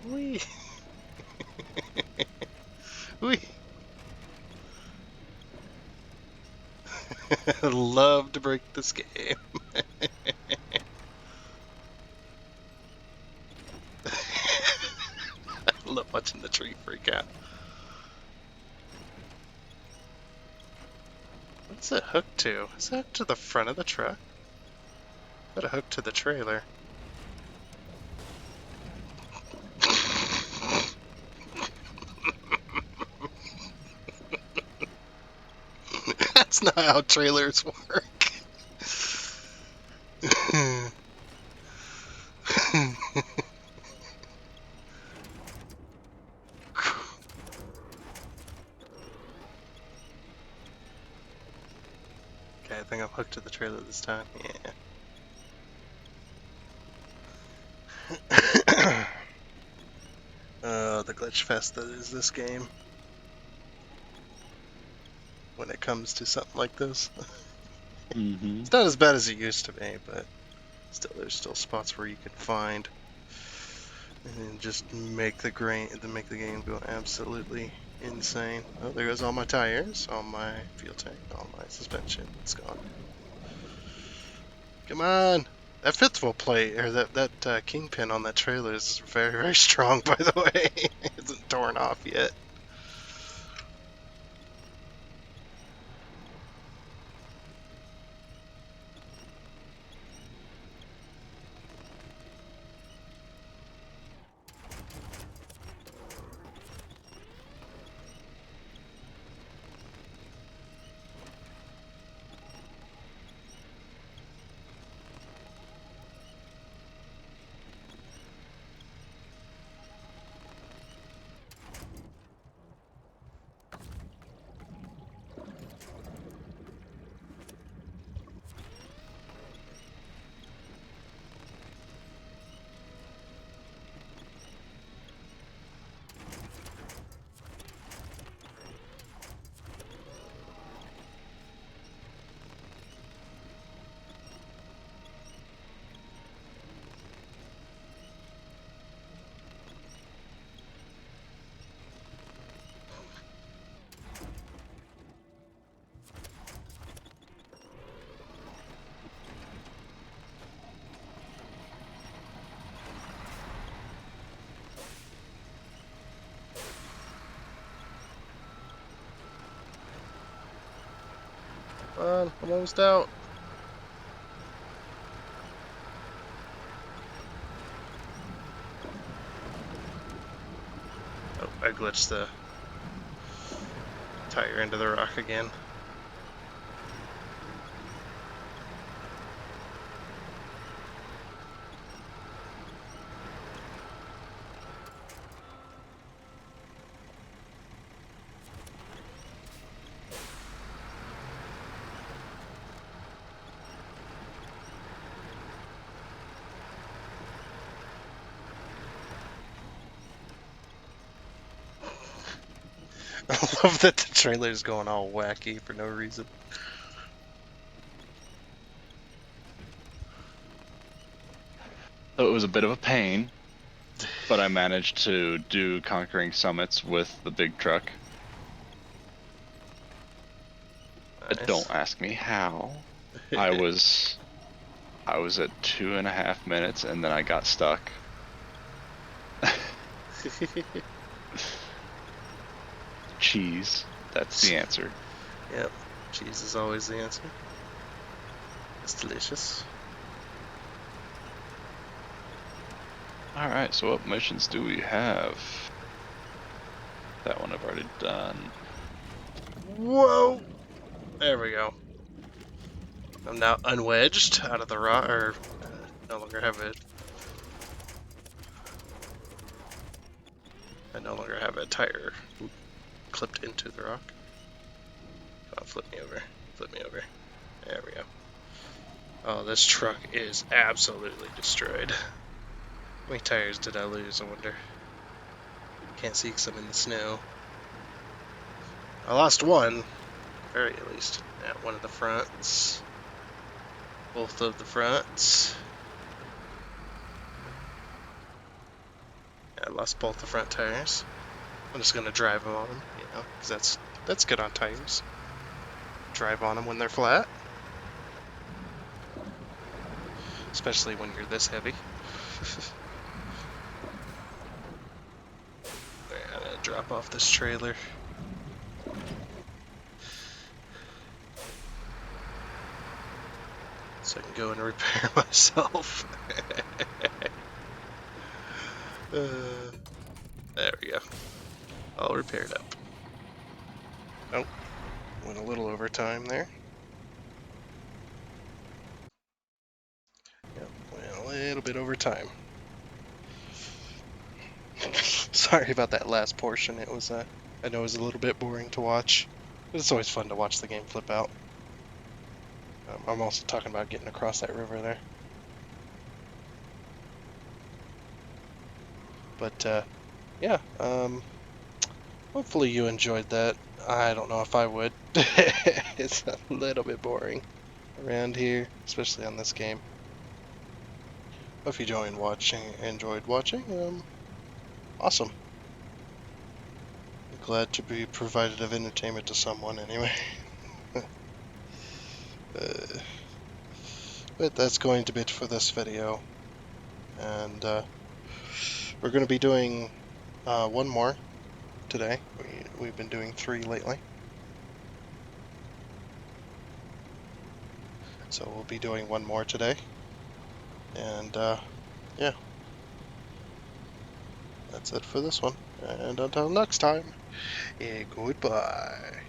Wee. Wee. I love to break this game. I love watching the tree freak out. What's it hooked to? Is it hooked to the front of the truck? Is it hooked to the trailer? That's not how trailers work. Okay, I think I'm hooked to the trailer this time. Yeah. Oh, the glitch fest that is this game. When it comes to something like this. It's not as bad as it used to be, but still, there's still spots where you can find and just make the game go absolutely insane. Oh, there goes all my tires, all my fuel tank, all my suspension. It's gone. Come on! That fifth wheel plate, or that kingpin on that trailer is very, very strong, by the way. It isn't torn off yet. Come on, I'm almost out. Oh, I glitched the tire into the rock again. I love that the trailer's going all wacky for no reason.
So it was a bit of a pain, but I managed to do conquering summits with the big truck.
Nice.
Don't ask me how. I was at 2.5 minutes and then I got stuck. Cheese. That's the answer.
Yep, cheese is always the answer. It's delicious.
Alright, so what missions do we have? That one I've already done.
Whoa! There we go. I'm now unwedged out of the rock, or no longer have it. I no longer have a tire clipped into the rock. Oh, flip me over. Flip me over. There we go. Oh, this truck is absolutely destroyed. How many tires did I lose, I wonder? Can't see because I'm in the snow. I lost one, very at least. Yeah, one of the fronts. Both of the fronts. Yeah, I lost both the front tires. I'm just gonna drive on them, you know, because that's good on tires. Drive on them when they're flat. Especially when you're this heavy. Alright, I'm gonna drop off this trailer. So I can go and repair myself. There we go. All repaired up. Oh, went a little over time there. Yep, went a little bit over time. Sorry about that last portion. It was, I know it was a little bit boring to watch, but it's always fun to watch the game flip out. I'm also talking about getting across that river there. But, yeah, hopefully you enjoyed that. I don't know if I would. It's a little bit boring around here, especially on this game. If you enjoyed watching, awesome. I'm glad to be provided of entertainment to someone anyway. But that's going to be it for this video. And we're going to be doing one more today. We've been doing 3 lately. So we'll be doing one more today. And yeah, that's it for this one. And until next time, goodbye.